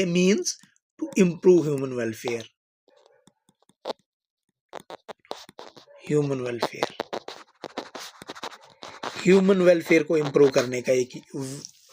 means to improve human welfare, human welfare को इंप्रूव करने का एक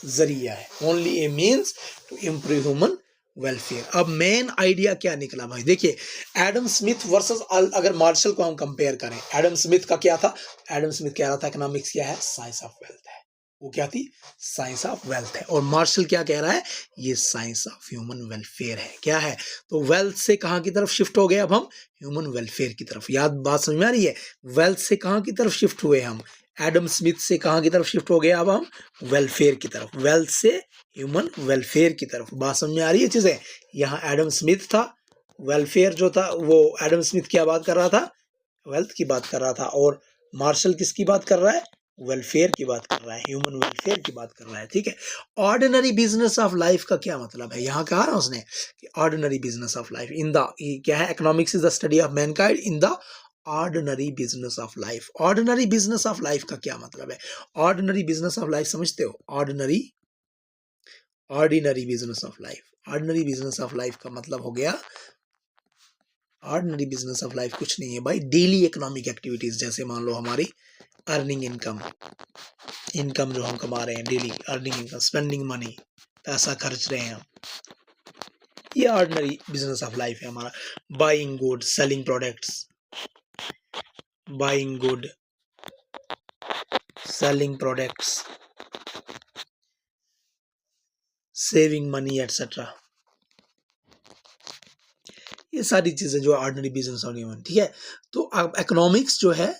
जरिया है, only a means to improve human welfare. अब मेन आइडिया क्या निकला भाई, देखिए एडम स्मिथ वर्सेस, अगर मार्शल को हम कंपेयर करें, एडम स्मिथ का क्या था? एडम स्मिथ कह रहा था इकोनॉमिक्स क्या है? साइंस ऑफ वेल्थ है, वो क्या थी? साइंस ऑफ वेल्थ है। और मार्शल क्या कह रहा है? ये साइंस ऑफ ह्यूमन वेलफेयर है, क्या है? तो वेल्थ से कहां की तरफ शिफ्ट हो गए अब हम? ह्यूमन वेलफेयर की तरफ। याद बात समझ में आ रही है? वेल्थ से कहां की तरफ शिफ्ट हुए हम? एडम स्मिथ से कहां की तरफ शिफ्ट हो गए अब हम? वेलफेयर की तरफ, वेल्थ से ह्यूमन वेलफेयर की तरफ। बात समझ में आ रही है चीजें? यहाँ एडम स्मिथ था, वेलफेयर जो था वो एडम स्मिथ क्या बात कर रहा था? वेल्थ की बात कर रहा था, और मार्शल किसकी बात कर रहा है? वेलफेयर की बात कर रहा है, ह्यूमन वेलफेयर की बात कर रहा है, ठीक है। ऑर्डिनरी बिजनेस ऑफ लाइफ का क्या मतलब है? यहाँ कहा ना उसने कि ordinary business of life in the, क्या है? Economics is the study of mankind in the ordinary business of life. Ordinary business of life का क्या मतलब है? ऑर्डिनरी बिजनेस ऑफ लाइफ समझते हो? Ordinary business of life, ordinary business of life का मतलब हो गया, ऑर्डिनरी बिजनेस ऑफ लाइफ कुछ नहीं है भाई, डेली इकोनॉमिक एक्टिविटीज, जैसे मान लो हमारी अर्निंग इनकम जो हम कमा रहे हैं, daily earning income, spending money, पैसा खर्च रहे हैं हम, ये ऑर्डिनरी बिजनेस ऑफ लाइफ है हमारा। Buying good, selling products, buying good, selling products, saving money etcetera, ये सारी चीजें जो ऑर्डिनरी बिजनेस ऑफ ह्यूमन, ठीक है। तो अब इकोनॉमिक्स जो है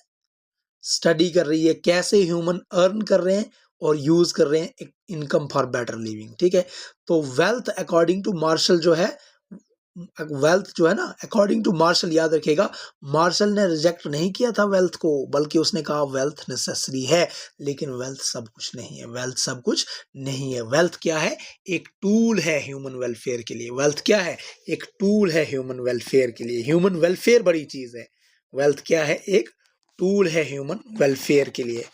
स्टडी कर रही है कैसे ह्यूमन अर्न कर रहे हैं और यूज कर रहे हैं इनकम फॉर बेटर लिविंग, ठीक है। तो वेल्थ अकॉर्डिंग टू मार्शल जो है, वेल्थ जो है ना, अकॉर्डिंग टू मार्शल, याद रखिएगा, मार्शल ने रिजेक्ट नहीं किया था वेल्थ को, बल्कि उसने कहा वेल्थ नेसेसरी है, लेकिन वेल्थ सब कुछ नहीं है। वेल्थ सब कुछ नहीं है। वेल्थ क्या है? एक टूल है ह्यूमन वेलफेयर के लिए। वेल्थ क्या है? एक टूल है ह्यूमन वेलफेयर के लिए। ह्यूमन वेलफेयर बड़ी चीज है। वेल्थ क्या है? एक टूल है ह्यूमन वेलफेयर के लिए।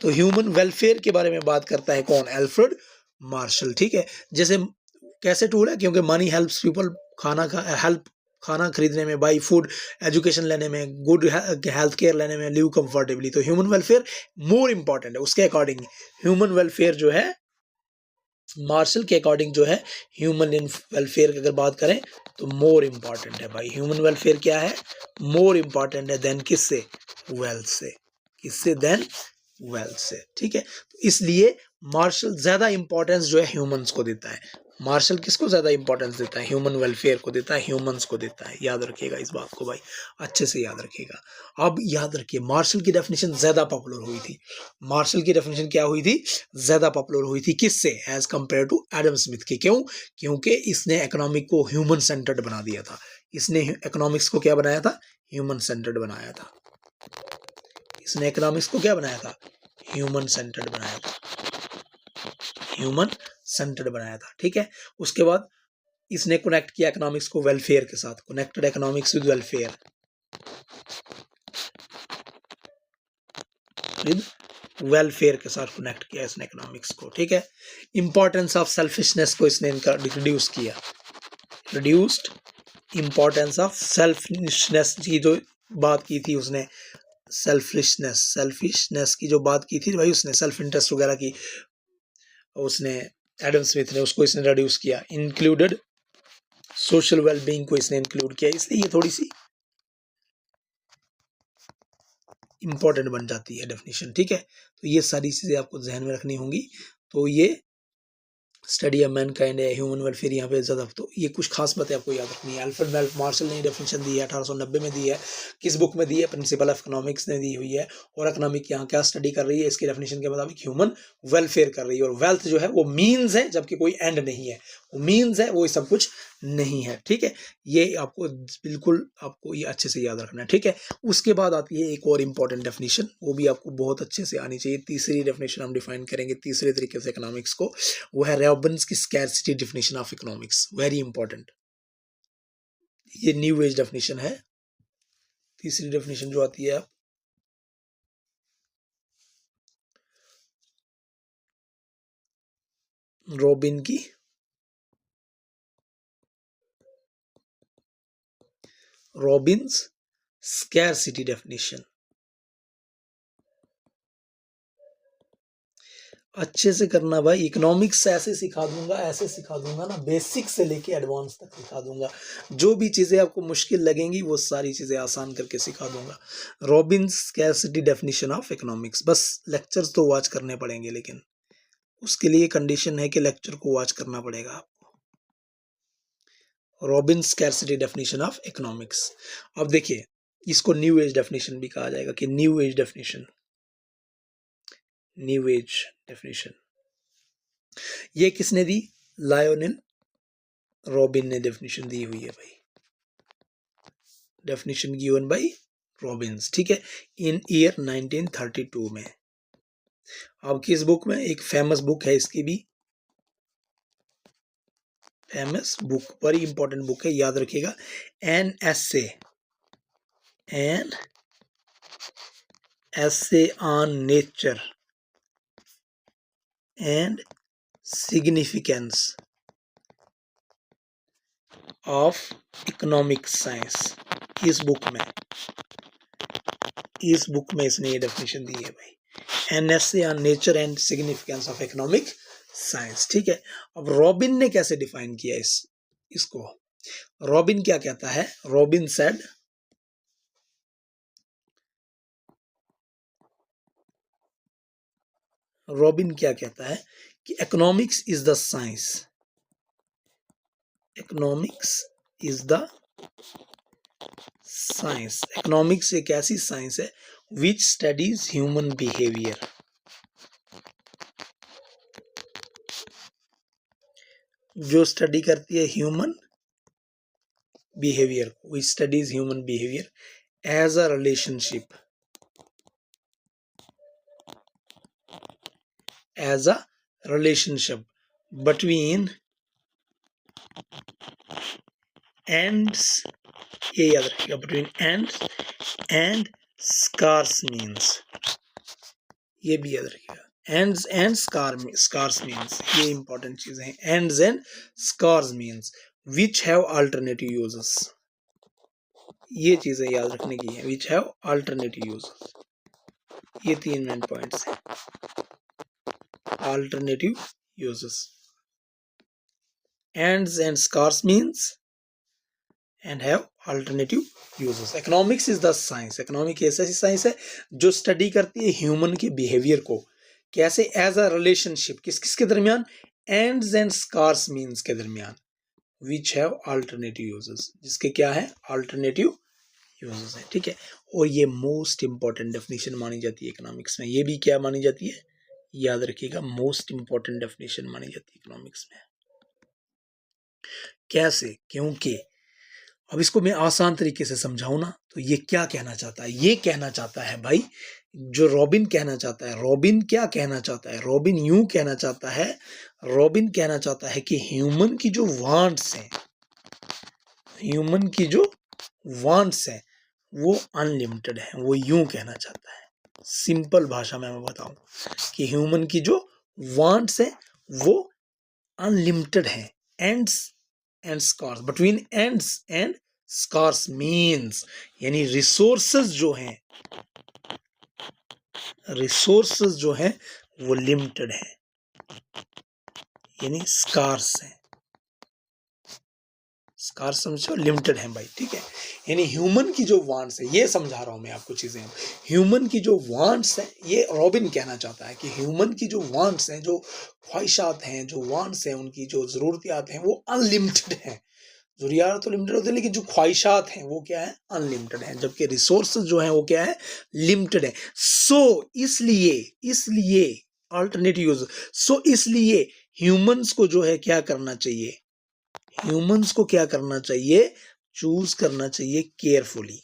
तो ह्यूमन वेलफेयर के बारे में बात करता है कौन? अल्फ्रेड मार्शल, ठीक है। जैसे कैसे टूल है? क्योंकि मनी हेल्प्स पीपल, खाना खरीदने में, बाई फूड, एजुकेशन लेने में, गुड हेल्थ केयर लेने में, लिव कंफर्टेबली। तो ह्यूमन वेलफेयर मोर इंपॉर्टेंट है। उसके अकॉर्डिंग ह्यूमन वेलफेयर जो है, मार्शल के अकॉर्डिंग जो है, ह्यूमन वेलफेयर की अगर बात करें तो मोर इंपॉर्टेंट है भाई। ह्यूमन वेलफेयर क्या है? मोर इंपॉर्टेंट है देन किससे? वेल्थ से। किससे? देन वेल्थ से, ठीक है। तो इसलिए मार्शल ज्यादा इंपॉर्टेंस जो है ह्यूमंस को देता है। मार्शल किसको ज्यादा इंपॉर्टेंस देता है? ह्यूमन वेलफेयर को देता है, ह्यूमंस को देता है। याद रखिएगा इस बात को भाई, अच्छे से याद रखिएगा। अब याद रखिए, मार्शल की डेफिनेशन ज्यादा पॉपुलर हुई थी। मार्शल की डेफिनेशन क्या हुई थी? ज्यादा पॉपुलर हुई थी। किससे? As compared to Adam Smith के। क्यों? क्योंकि इसने इकोनॉमिक को ह्यूमन सेंटर्ड बना दिया था। इसने इकोनॉमिक्स को क्या बनाया था? ह्यूमन सेंटर्ड बनाया था। इसने इकोनॉमिक्स को क्या बनाया था? ह्यूमन सेंटर्ड बनाया था। ह्यूमन सेंटर्ड बनाया था, ठीक है। उसके बाद इसने कनेक्ट किया इकोनॉमिक्स को वेलफेयर के साथ। Connected economics with welfare, with welfare के साथ कनेक्ट किया इसने इकोनॉमिक्स को, ठीक है। इंपॉर्टेंस ऑफ सेल्फिशनेस को इसने इनका रिड्यूस किया। रिड्यूस्ड इंपॉर्टेंस ऑफ सेल्फिशनेस की जो बात की थी उसने, सेल्फिशनेस की जो बात की थी भाई उसने, सेल्फ इंटरेस्ट वगैरह की, उसने एडम स्मिथ ने उसको इसने रिड्यूस किया। इंक्लूडेड सोशल वेलबींग को इसने इंक्लूड किया। इसलिए ये थोड़ी सी इंपॉर्टेंट बन जाती है डेफिनेशन, ठीक है। तो ये सारी चीजें आपको ध्यान में रखनी होंगी। तो ये स्टडी ऑफ मैनकाइंड है, ह्यूमन वेलफेयर यहाँ पे ज्यादा। तो ये कुछ खास बातें आपको याद रखनी है। अल्फ्रेड मार्शल ने डेफिनेशन दी है, 1890 में दी है। किस बुक में दी है? प्रिंसिपल ऑफ इकोनॉमिक्स ने दी हुई है। और इकोनॉमिक यहाँ क्या स्टडी कर रही है? इसकी डेफिनेशन के मुताबिक ह्यूमन वेलफेयर कर रही है। और वेल्थ जो है वो मीन्स है, जबकि कोई एंड नहीं है। वो मीन्स है, वो सब कुछ नहीं है, ठीक है। ये आपको बिल्कुल, आपको ये अच्छे से याद रखना है, ठीक है। उसके बाद आती है एक और इंपॉर्टेंट डेफिनेशन, वो भी आपको बहुत अच्छे से आनी चाहिए। तीसरी डेफिनेशन हम डिफाइन करेंगे तीसरे तरीके से इकोनॉमिक्स को, वो है रॉबिन्स की scarcity definition of economics. Very important, ये न्यू एज डेफिनेशन है। तीसरी डेफिनेशन जो आती है रॉबिन की रॉबिन्स स्कैरसिटी डेफिनेशन। अच्छे से करना भाई। इकोनॉमिक्स ऐसे सिखा दूंगा, ऐसे सिखा दूंगा ना, बेसिक से लेके एडवांस तक सिखा दूंगा। जो भी चीजें आपको मुश्किल लगेंगी वो सारी चीजें आसान करके सिखा दूंगा। Robins scarcity definition of economics. बस लेक्चर्स तो वॉच करने पड़ेंगे, लेकिन उसके लिए कंडीशन है कि लेक्चर को वॉच करना पड़ेगा आपको। Robins scarcity definition of economics. अब देखिए, इसको न्यू एज डेफिनेशन भी कहा जाएगा कि new age definition, new age definition. ये किसने दी? लायोनेल रॉबिन ने डेफिनेशन दी हुई है भाई। डेफिनेशन गिवन बाय रॉबिन्स, ठीक है, इन ईयर 1932 में। अब किस बुक में? एक फेमस बुक है इसकी भी, फेमस बुक, बड़ी इंपॉर्टेंट बुक है, याद रखिएगा। An essay on nature and significance of economic science। इस बुक में इसने ये डेफिनेशन दी है भाई, an essay on nature and significance of economic science, ठीक है। अब रॉबिन ने कैसे डिफाइन किया इसको? रॉबिन क्या कहता है? रॉबिन सेड, रॉबिन क्या कहता है कि economics is the science, economics is the science, economics एक ऐसी साइंस है विच स्टडीज ह्यूमन बिहेवियर, जो स्टडी करती है ह्यूमन बिहेवियर को, which studies human behaviour as a relationship, as a relationship between ends, ये याद रखिएगा, between ends and scarce means, ये भी याद रखिएगा, एंड्स एंड स्कार्स मीन्स, ये इंपॉर्टेंट चीजें हैं, ends and scarce means which have alternative uses, ये चीजें याद रखने की है, विच हैव अल्टरनेटिव यूजेस, ये 3 मेन पॉइंट्स हैं, alternative uses, ends and scarce means and have alternative uses. Economics is the science, economic ऐसी साइंस है जो स्टडी करती है ह्यूमन के बिहेवियर को, कैसे, एज अ रिलेशनशिप, किस किस के दरमियान, एंड्स एंड स्कार्स मीन्स के दरमियान, विच हैव अल्टरनेटिव यूजेस, जिसके क्या है, अल्टरनेटिव यूजेस है, ठीक है। और ये मोस्ट इंपॉर्टेंट डेफिनेशन मानी जाती है इकोनॉमिक्स में, ये भी क्या मानी जाती है, याद रखिएगा, मोस्ट इंपॉर्टेंट डेफिनेशन मानी जाती है इकोनॉमिक्स में। कैसे, क्योंकि अब इसको मैं आसान तरीके से समझाऊं ना, तो ये क्या कहना चाहता है, ये कहना चाहता है भाई, जो रॉबिन कहना चाहता है, रॉबिन क्या कहना चाहता है, रॉबिन यूं कहना चाहता है, रॉबिन कहना चाहता है कि ह्यूमन की जो वांट्स हैं, ह्यूमन की जो वांट्स हैं वो अनलिमिटेड है, वो यूं कहना चाहता है, सिंपल भाषा में मैं बताऊं कि ह्यूमन की जो वांट्स हैं वो अनलिमिटेड है, ends and scarce, between ends and scarce means, यानी रिसोर्सेज जो हैं, रिसोर्सेज जो हैं वो लिमिटेड है, यानी स्कार्स है, स्कार्स समझो, लिमिटेड है भाई, ठीक है। यानी ह्यूमन की जो वांट्स है, ये समझा रहा हूं मैं आपको चीजें, ह्यूमन की जो वांट्स है, ये रॉबिन कहना चाहता है कि ह्यूमन की जो वांट्स हैं, जो ख्वाहिशात हैं, जो वांट्स हैं, उनकी जो जरूरतियात हैं वो अनलिमिटेड हैं, जरूरियात तो लिमिटेड होते हैं लेकिन जो ख्वाहिशात हैं वो क्या है, अनलिमिटेड है, जबकि रिसोर्सेज जो हैं वो क्या है, लिमिटेड है। सो इसलिए, इसलिए अल्टरनेटिव यूज, सो इसलिए ह्यूमंस को जो है क्या करना चाहिए, ह्यूमंस को क्या करना चाहिए, चूज करना चाहिए केयरफुली,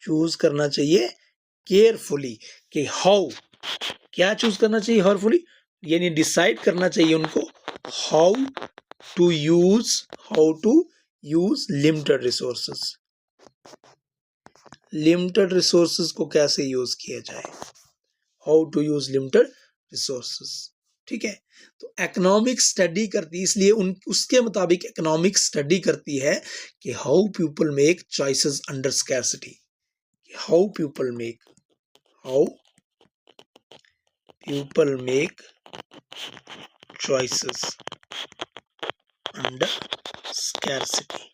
चूज करना चाहिए केयरफुली, कि हाउ, क्या चूज करना चाहिए केयरफुली, यानी डिसाइड करना चाहिए उनको, how to use limited resources, limited resources को कैसे यूज किया जाए, how to use limited resources, ठीक है। तो इकोनॉमिक्स स्टडी करती है, इसलिए उसके मुताबिक इकोनॉमिक्स स्टडी करती है कि how people make choices under scarcity, how people make choices under scarcity,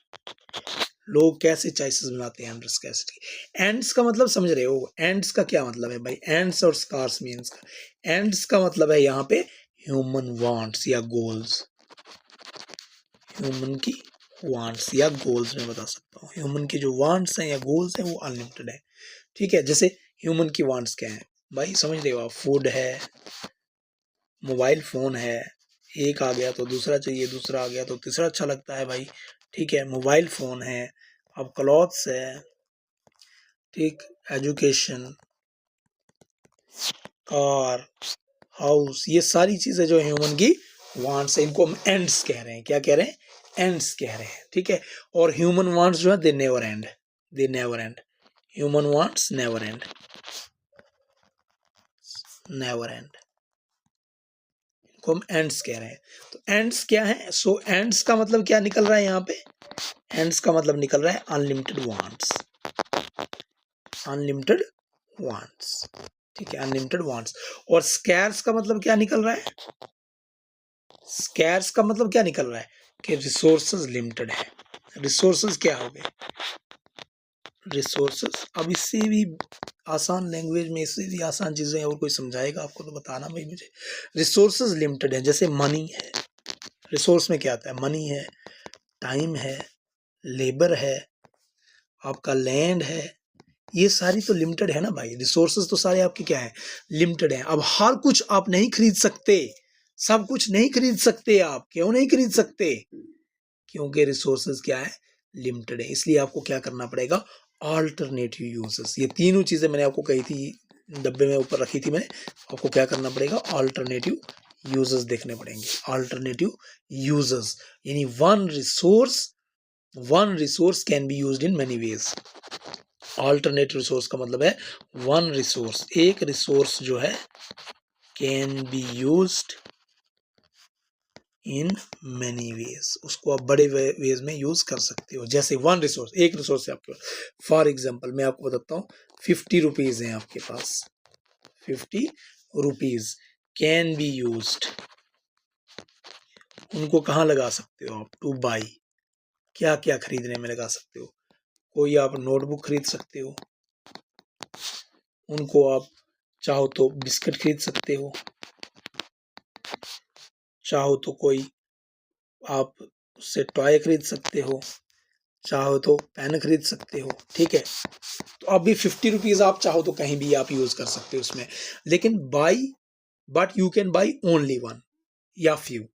लोग कैसे चॉइसेस बनाते हैं अंडर स्कैर्सिटी। एंड्स का मतलब समझ रहे हो, एंड्स का क्या मतलब है भाई, एंड्स और स्कार्स मीन्स का, एंड्स का मतलब है यहाँ पे ह्यूमन वांट्स या गोल्स, ह्यूमन की वांट्स या गोल्स में बता सकता हूँ, ह्यूमन की जो वांट्स हैं या गोल्स हैं वो अनलिमिटेड है, ठीक है। जैसे ह्यूमन की वांट्स क्या है भाई, समझ रहे हो आप, फूड है, मोबाइल फोन है, एक आ गया तो दूसरा चाहिए, दूसरा आ गया तो तीसरा अच्छा लगता है भाई, ठीक है, मोबाइल फोन है, अब क्लॉथ्स है, ठीक, एजुकेशन, कार, हाउस, ये सारी चीजें जो ह्यूमन की वांट्स है, इनको हम एंड्स कह रहे हैं, क्या कह रहे हैं, एंड्स कह रहे हैं, ठीक है। और ह्यूमन वांट्स जो है they never and, they never and, human wants never and, never and, इनको हम एंड्स कह रहे हैं। तो एंड्स क्या है, सो एंड्स का मतलब क्या निकल रहा है यहाँ पे, एंड्स का मतलब निकल रहा है अनलिमिटेड वांट्स, अनलिमिटेड वांट्स, ठीक है, अनलिमिटेड वांट्स। और स्कैर्स का मतलब क्या निकल रहा है, स्कैर्स का मतलब क्या निकल रहा है कि रिसोर्सेज लिमिटेड है, रिसोर्सेज क्या हो गए, रिसोर्सेज। अब इससे भी आसान लैंग्वेज में, इससे भी आसान चीजें और कोई समझाएगा आपको तो बताना भाई मुझे। रिसोर्सेज लिमिटेड है, जैसे मनी है, रिसोर्स में क्या आता है, मनी है, टाइम है, लेबर है, आपका लैंड है, ये सारी तो लिमिटेड है ना भाई। रिसोर्सेज तो सारे आपके क्या है, लिमिटेड है। अब हर कुछ आप नहीं खरीद सकते, सब कुछ नहीं खरीद सकते आप। क्यों नहीं खरीद सकते? क्योंकि रिसोर्सेज क्या है, लिमिटेड है। इसलिए आपको क्या करना पड़ेगा, अल्टरनेटिव यूजेस। ये तीनों चीजें मैंने आपको कही थी, डब्बे में ऊपर रखी थी मैंने। आपको क्या करना पड़ेगा, अल्टरनेटिव यूजेस देखने पड़ेंगे। अल्टरनेटिव यूजेस यानी one resource can be used in many ways. Alternate resource का मतलब है वन रिसोर्स, एक रिसोर्स जो है can be used in many ways, उसको आप बड़े वेज में यूज कर सकते हो। जैसे वन रिसोर्स, एक रिसोर्स है आपके पास। फॉर एग्जाम्पल मैं आपको बताता हूँ, 50 रुपीज है आपके पास, 50 रुपीज कैन बी यूज्ड, उनको कहाँ लगा सकते हो आप, टू बाई, क्या क्या खरीदने में लगा सकते हो। कोई आप नोटबुक खरीद सकते हो, उनको आप चाहो तो बिस्किट खरीद सकते हो, चाहो तो कोई आप उससे टॉय खरीद सकते हो, चाहो तो पेन खरीद सकते हो। ठीक है, तो अब भी 50 रुपीज आप चाहो तो कहीं भी आप यूज कर सकते हो उसमें। लेकिन by, but you can buy only one या फ्यू।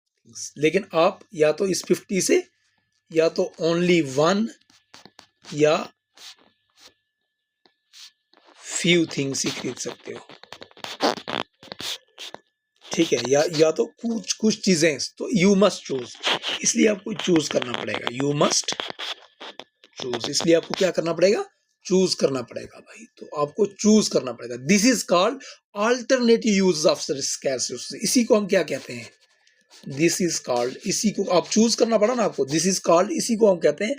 लेकिन आप या तो इस 50 से या तो ओनली वन या फ्यू थिंग्स ही खरीद सकते हो। ठीक है, या तो कुछ कुछ चीजें, तो यू मस्ट चूज, इसलिए आपको चूज करना पड़ेगा। यू मस्ट चूज, इसलिए आपको क्या करना पड़ेगा, चूज करना पड़ेगा भाई। तो आपको चूज करना पड़ेगा। This is called alternative use of scarce resources. इसी को हम क्या कहते हैं, दिस इज कॉल्ड, इसी को आप चूज करना पड़ा ना आपको, दिस इज कॉल्ड, इसी को हम कहते हैं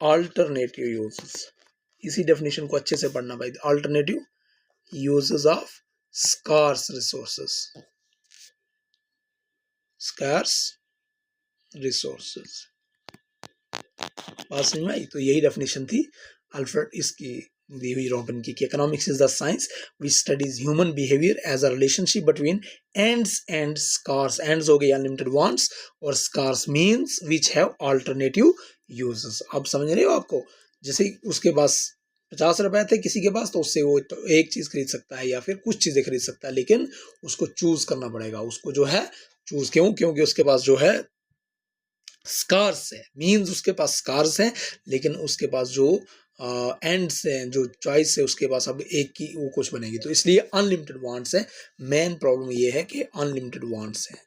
अल्टरनेटिव यूजेस। इसी डेफिनेशन को अच्छे से पढ़ना भाई, alternative uses of scarce resources, scarce resources. बात समझ में आई? तो यही डेफिनेशन थी अल्फ्रेड इसकी दी हुई रॉबिन की, economics is the science which studies human behaviour as a relationship between ends and scarce. Ends हो गए अनलिमिटेड वांट्स, और scarce means which have alternative uses. अब समझ रहे हो आपको? जैसे उसके पास 50 रुपए थे किसी के पास, तो उससे वो तो एक चीज खरीद सकता है या फिर कुछ चीजें खरीद सकता है, लेकिन उसको चूज करना पड़ेगा। उसको जो है चूज, क्योंकि उसके पास जो है स्कार्स है, मींस उसके पास स्कार्स हैं, लेकिन उसके पास जो एंड्स हैं, जो चॉइस है उसके पास अब एक की वो कुछ बनेगी। तो इसलिए अनलिमिटेड वांट्स है। मेन प्रॉब्लम ये है कि अनलिमिटेड वांट्स है,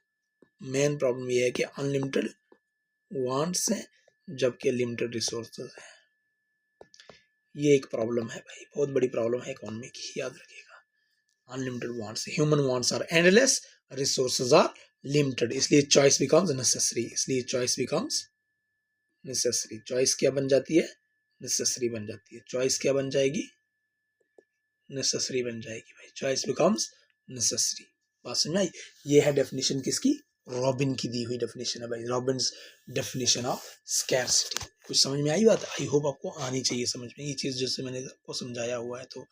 मेन प्रॉब्लम ये है कि अनलिमिटेड वांट्स हैं जबकि लिमिटेड रिसोर्सेज है। ये एक प्रॉब्लम है भाई, बहुत बड़ी प्रॉब्लम है इकोनॉमी की, याद रखिएगा। Unlimited wants, human wants are endless, resources are limited, इसलिए चॉइस बिकम्स नेसेसरी, इसलिए चॉइस बिकम्स नेसेसरी। चॉइस क्या बन जाती है, नेसेसरी बन जाती है। चॉइस क्या बन जाएगी, नेसेसरी बन जाएगी भाई। Choice becomes necessary. बात समझ में आई? ये है डेफिनेशन किसकी, रॉबिन की दी हुई डेफिनेशन है भाई, रॉबिन्स डेफिनेशन ऑफ स्कैर्सिटी। कुछ समझ में आई बात? आई होप आपको आनी चाहिए समझ में ये चीज, जैसे मैंने आपको समझाया हुआ है। तो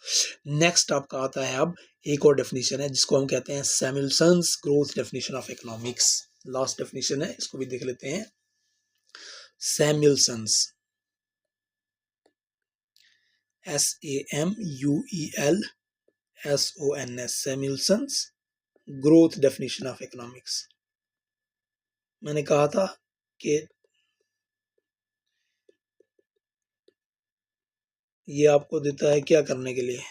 नेक्स्ट आपका आता है अब एक और डेफिनेशन है जिसको हम कहते हैं Samuelson's growth definition of economics. Last definition है, इसको भी देख लेते हैं। Samuelson's, SAMUELSONS, Samuelson's growth definition of economics. मैंने कहा था कि ये आपको देता है क्या करने के लिए,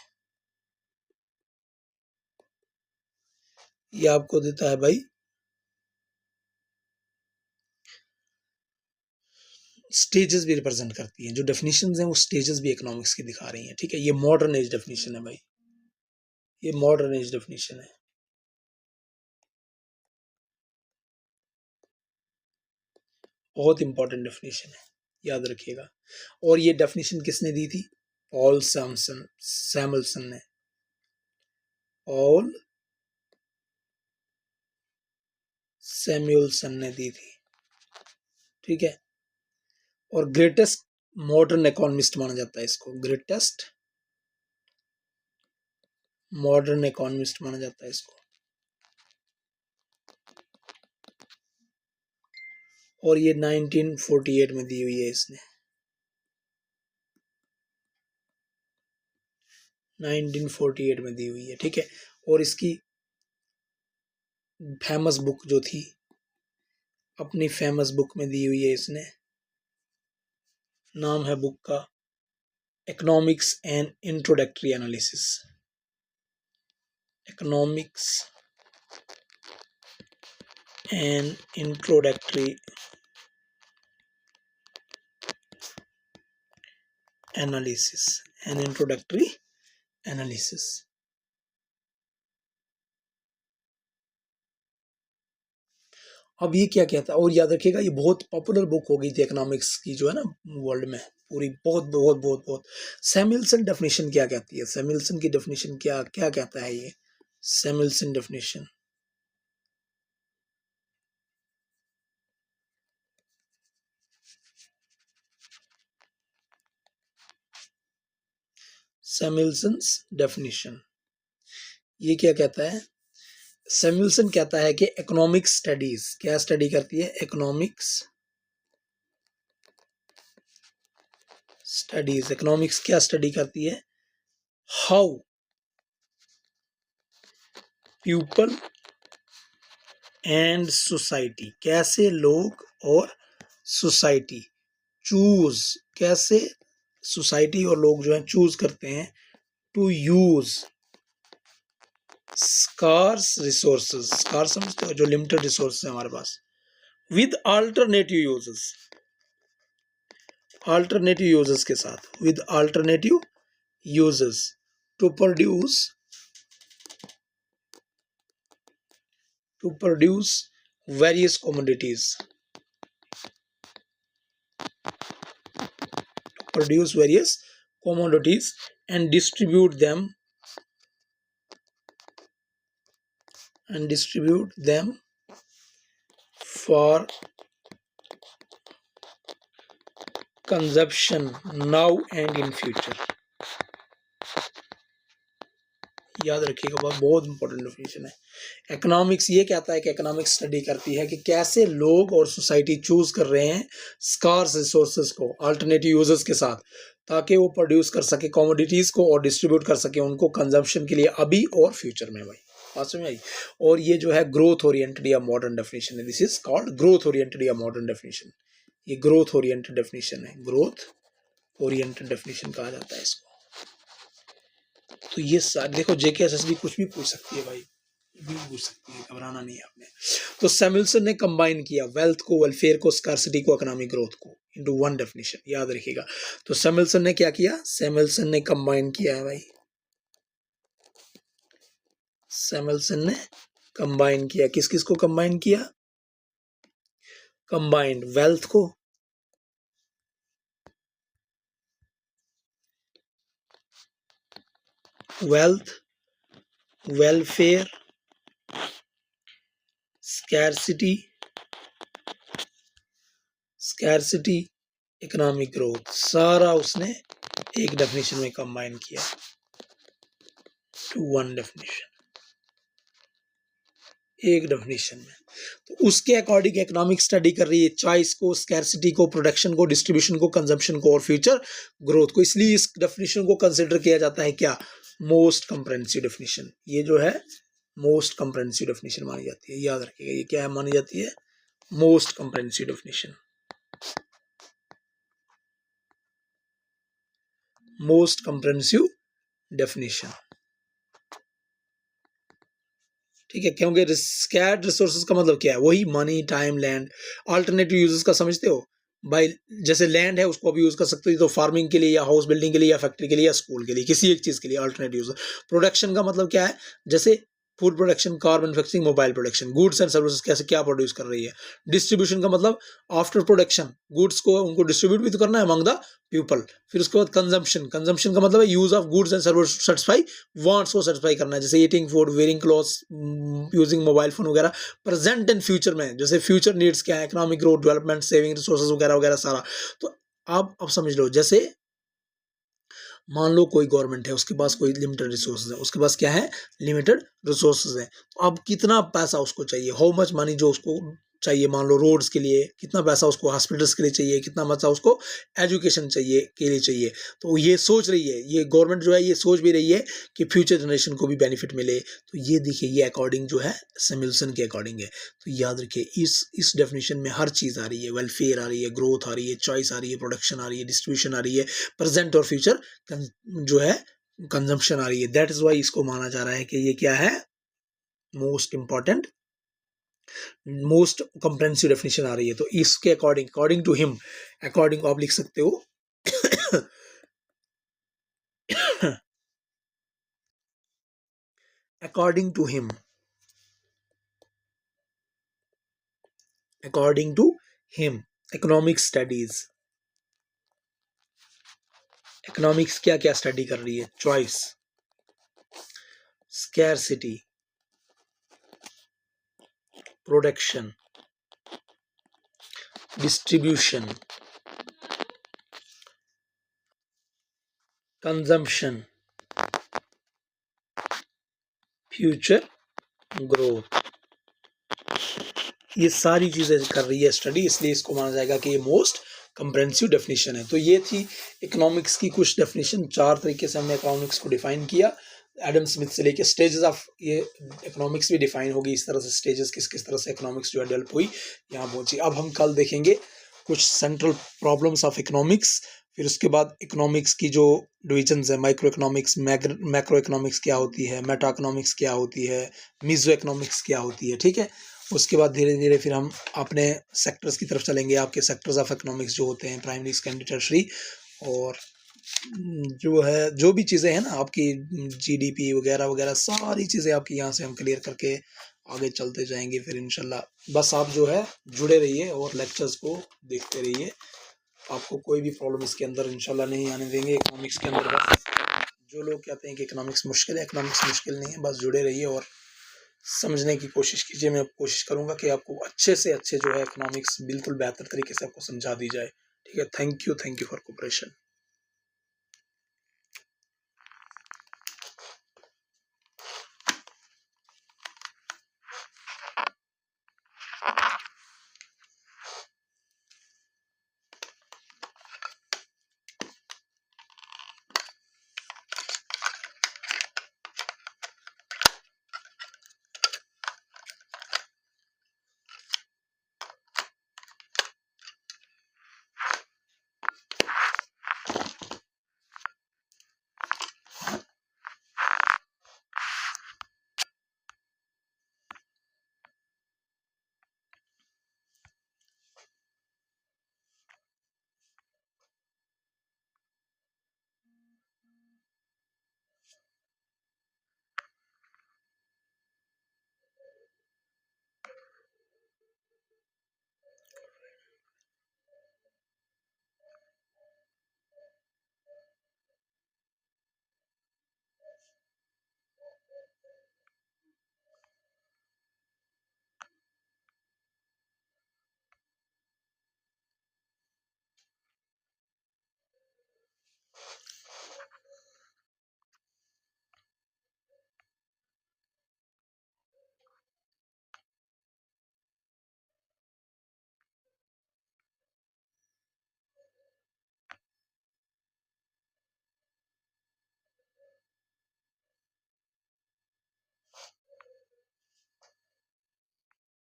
ये आपको देता है भाई स्टेजेस भी रिप्रेजेंट करती हैं। जो डेफिनेशंस हैं वो स्टेजेस भी इकोनॉमिक्स की दिखा रही हैं। ठीक है, ये मॉडर्न एज डेफिनेशन है भाई, ये मॉडर्न एज डेफिनेशन है, बहुत इंपॉर्टेंट डेफिनेशन है, याद रखिएगा। और ये डेफिनेशन किसने दी थी, पॉल सैमुअल्सन ने, पॉल सैमुअल्सन ने दी थी। ठीक है, और ग्रेटेस्ट मॉडर्न इकोनॉमिस्ट माना जाता है इसको, ग्रेटेस्ट मॉडर्न इकोनॉमिस्ट माना जाता है इसको। और ये 1948 में दी हुई है इसने, 1948 में दी हुई है, ठीक है। और इसकी फेमस बुक जो थी, अपनी फेमस बुक में दी हुई है इसने, नाम है बुक का economics and introductory analysis, economics and introductory analysis, N introductory analysis. अब ये क्या कहता है, और याद रखिएगा ये बहुत पॉपुलर बुक हो गई थी इकोनॉमिक्स की जो है ना वर्ल्ड में पूरी, बहुत बहुत बहुत बहुत। सैमुअल्सन डेफिनेशन क्या कहती है, सैमुअल्सन की डेफिनेशन क्या क्या कहता है ये, सैमुअल्सन डेफिनेशन, सैमुअल्सन्स डेफिनेशन ये क्या कहता है, सैमुअल्सन कहता है कि इकोनॉमिक्स स्टडीज क्या स्टडी करती है, इकोनॉमिक्स स्टडीज, इकोनॉमिक्स क्या स्टडी करती है, हाउ पीपल एंड सोसाइटी, कैसे लोग और सोसाइटी चूज, कैसे सोसाइटी और लोग जो है चूज करते हैं to use scarce resources, scarce समझते हो जो लिमिटेड रिसोर्स है हमारे पास, with alternative uses, alternative uses के साथ, with alternative uses to produce various commodities, produce various commodities and distribute them for consumption now and in future। याद रखिएगा, बहुत इंपॉर्टेंट डेफिनेशन है। इकोनॉमिक्स ये कहता है कि इकोनॉमिक्स स्टडी करती है कि कैसे लोग और सोसाइटी चूज कर रहे हैं स्कार्स रिसोर्सेज को अल्टरनेटिव यूजर्स के साथ, ताकि वो प्रोड्यूस कर सके कमोडिटीज को और डिस्ट्रीब्यूट कर सके उनको कंजम्पशन के लिए अभी और फ्यूचर में। भाई बात समझ आई। और ये जो है ग्रोथ ओरिएंटेड या मॉडर्न डेफिनेशन है, this is called growth oriented या मॉडर्न डेफिनेशन। ये ग्रोथ ओरिएंटेड डेफिनेशन है, ग्रोथ ओरिएंटेड डेफिनेशन कहा जाता है इसको। तो ये देखो जेकेएसएसबी कुछ भी पूछ सकती है भाई, भी पूछ सकती है, घबराना नहीं है आपने। तो सैमुअल्सन ने कंबाइन किया वेल्थ को, वेलफेयर को, स्कार्सिटी को, इकोनॉमिक ग्रोथ को इनटू वन डेफिनेशन, याद रखिएगा। तो सैमुअल्सन ने क्या किया, सैमुअल्सन ने कंबाइन किया है भाई, सैमुअल्सन ने कंबाइन किया, किस किस को कंबाइन किया, कंबाइंड वेल्थ को, wealth, welfare, scarcity, economic growth, सारा उसने एक डेफिनेशन में कंबाइन किया टू वन डेफिनेशन, एक डेफिनेशन में। तो उसके अकॉर्डिंग इकोनॉमिक स्टडी कर रही है चॉइस को, स्कैर्सिटी को, प्रोडक्शन को, डिस्ट्रीब्यूशन को, कंजम्पशन को और फ्यूचर ग्रोथ को। इसलिए इस डेफिनेशन को कंसिडर किया जाता है क्या, मोस्ट कंप्रेहेंसिव डेफिनेशन। ये जो है मोस्ट कंप्रेहेंसिव डेफिनेशन मानी जाती है, याद रखिएगा। ये क्या है मानी जाती है, most comprehensive definition, most comprehensive definition, ठीक है। क्योंकि स्कैर्ड रिसोर्सेज का मतलब क्या है, वही money, time, land. Alternative uses का समझते हो भाई, जैसे लैंड है उसको भी यूज कर सकते हो तो फार्मिंग के लिए या हाउस बिल्डिंग के लिए या फैक्ट्री के लिए या स्कूल के लिए, किसी एक चीज के लिए अल्टरनेटिव यूज। प्रोडक्शन का मतलब क्या है, जैसे food production, car manufacturing, mobile production, goods and services कैसे क्या प्रोड्यूस कर रही है। डिस्ट्रीब्यूशन का मतलब आफ्टर प्रोडक्शन गुड्स को उनको डिस्ट्रीब्यूट भी तो करना है अमंग द पीपल। फिर उसके बाद कंजम्पशन, कंजम्पशन का मतलब है use of goods and service satisfy wants को सेटिस्फाई करना है, जैसे eating food, wearing clothes, using mobile phone वगैरह। प्रेजेंट एंड फ्यूचर में जैसे फ्यूचर नीड्स क्या है, economic growth, development, saving resources वगैरह वगैरह सारा। तो आप अब समझ लो, जैसे मान लो कोई गवर्नमेंट है, उसके पास कोई लिमिटेड रिसोर्सेज है, उसके पास क्या है, लिमिटेड रिसोर्सेज है। तो अब कितना पैसा उसको चाहिए, हाउ मच मनी जो उसको चाहिए, मान लो रोड्स के लिए, कितना पैसा उसको हॉस्पिटल्स के लिए चाहिए, कितना पैसा उसको एजुकेशन चाहिए के लिए चाहिए। तो ये सोच रही है, ये गवर्नमेंट जो है ये सोच भी रही है कि फ्यूचर जनरेशन को भी बेनिफिट मिले। तो ये देखिए, ये अकॉर्डिंग जो है सैमुअल्सन के अकॉर्डिंग है। तो याद रखिए, इस डेफिनेशन में हर चीज़ आ रही है, वेलफेयर आ रही है, ग्रोथ आ रही है, चॉइस आ रही है, प्रोडक्शन आ रही है, डिस्ट्रीब्यूशन आ रही है, प्रेजेंट और फ्यूचर जो है कंजम्पशन आ रही है। दैट इज वाई इसको माना जा रहा है कि ये क्या है, most important, most comprehensive definition आ रही है। तो इसके according, according to him, according आप लिख सकते हो according to him, according to him, economic studies, economics क्या क्या स्टडी कर रही है, choice, scarcity, production, distribution, consumption, future growth, ये सारी चीजें कर रही है स्टडी, इसलिए इसको माना जाएगा कि ये मोस्ट कंप्रेहेंसिव डेफिनेशन है। तो ये थी इकोनॉमिक्स की कुछ डेफिनेशन, 4 तरीके से हमने इकोनॉमिक्स को डिफाइन किया, एडम स्मिथ से लेके स्टेजेस ऑफ ये इकोनॉमिक्स भी डिफाइन होगी, इस तरह से स्टेजेस किस किस तरह से इकोनॉमिक्स जो है डेवलप हुई, यहाँ पहुंची। अब हम कल देखेंगे कुछ सेंट्रल प्रॉब्लम्स ऑफ इकोनॉमिक्स, फिर उसके बाद इकोनॉमिक्स की जो डिविजन्स है, माइक्रो इकोनॉमिक्स, मैक्रो इकोनॉमिक्स क्या होती है, मेटा इकोनॉमिक्स क्या होती है, मीजो इकोनॉमिक्स क्या होती है, ठीक है। उसके बाद धीरे धीरे फिर हम अपने सेक्टर्स की तरफ चलेंगे, आपके सेक्टर्स ऑफ इकोनॉमिक्स जो होते हैं, प्राइमरी, सेकेंडरी, टर्शरी, और जो है जो भी चीज़ें हैं ना आपकी, जीडीपी वगैरह वगैरह सारी चीज़ें आपकी यहाँ से हम क्लियर करके आगे चलते जाएंगे फिर इंशाल्लाह। बस आप जो है जुड़े रहिए और लेक्चर्स को देखते रहिए, आपको कोई भी प्रॉब्लम इसके अंदर इंशाल्लाह नहीं आने देंगे इकोनॉमिक्स के अंदर। बस जो लोग कहते हैं कि इकोनॉमिक्स मुश्किल है, इकोनॉमिक्स मुश्किल नहीं है, बस जुड़े रहिए और समझने की कोशिश कीजिए। मैं कोशिश करूंगा कि आपको अच्छे से अच्छे जो है इकोनॉमिक्स बिल्कुल बेहतर तरीके से आपको समझा दी जाए, ठीक है। Thank you for cooperation.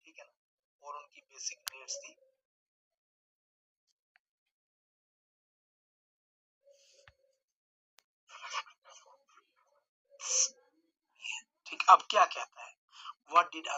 ठीक है ना, और उनकी बेसिक नीड्स थी। ठीक, अब क्या कहता है, व्हाट डिड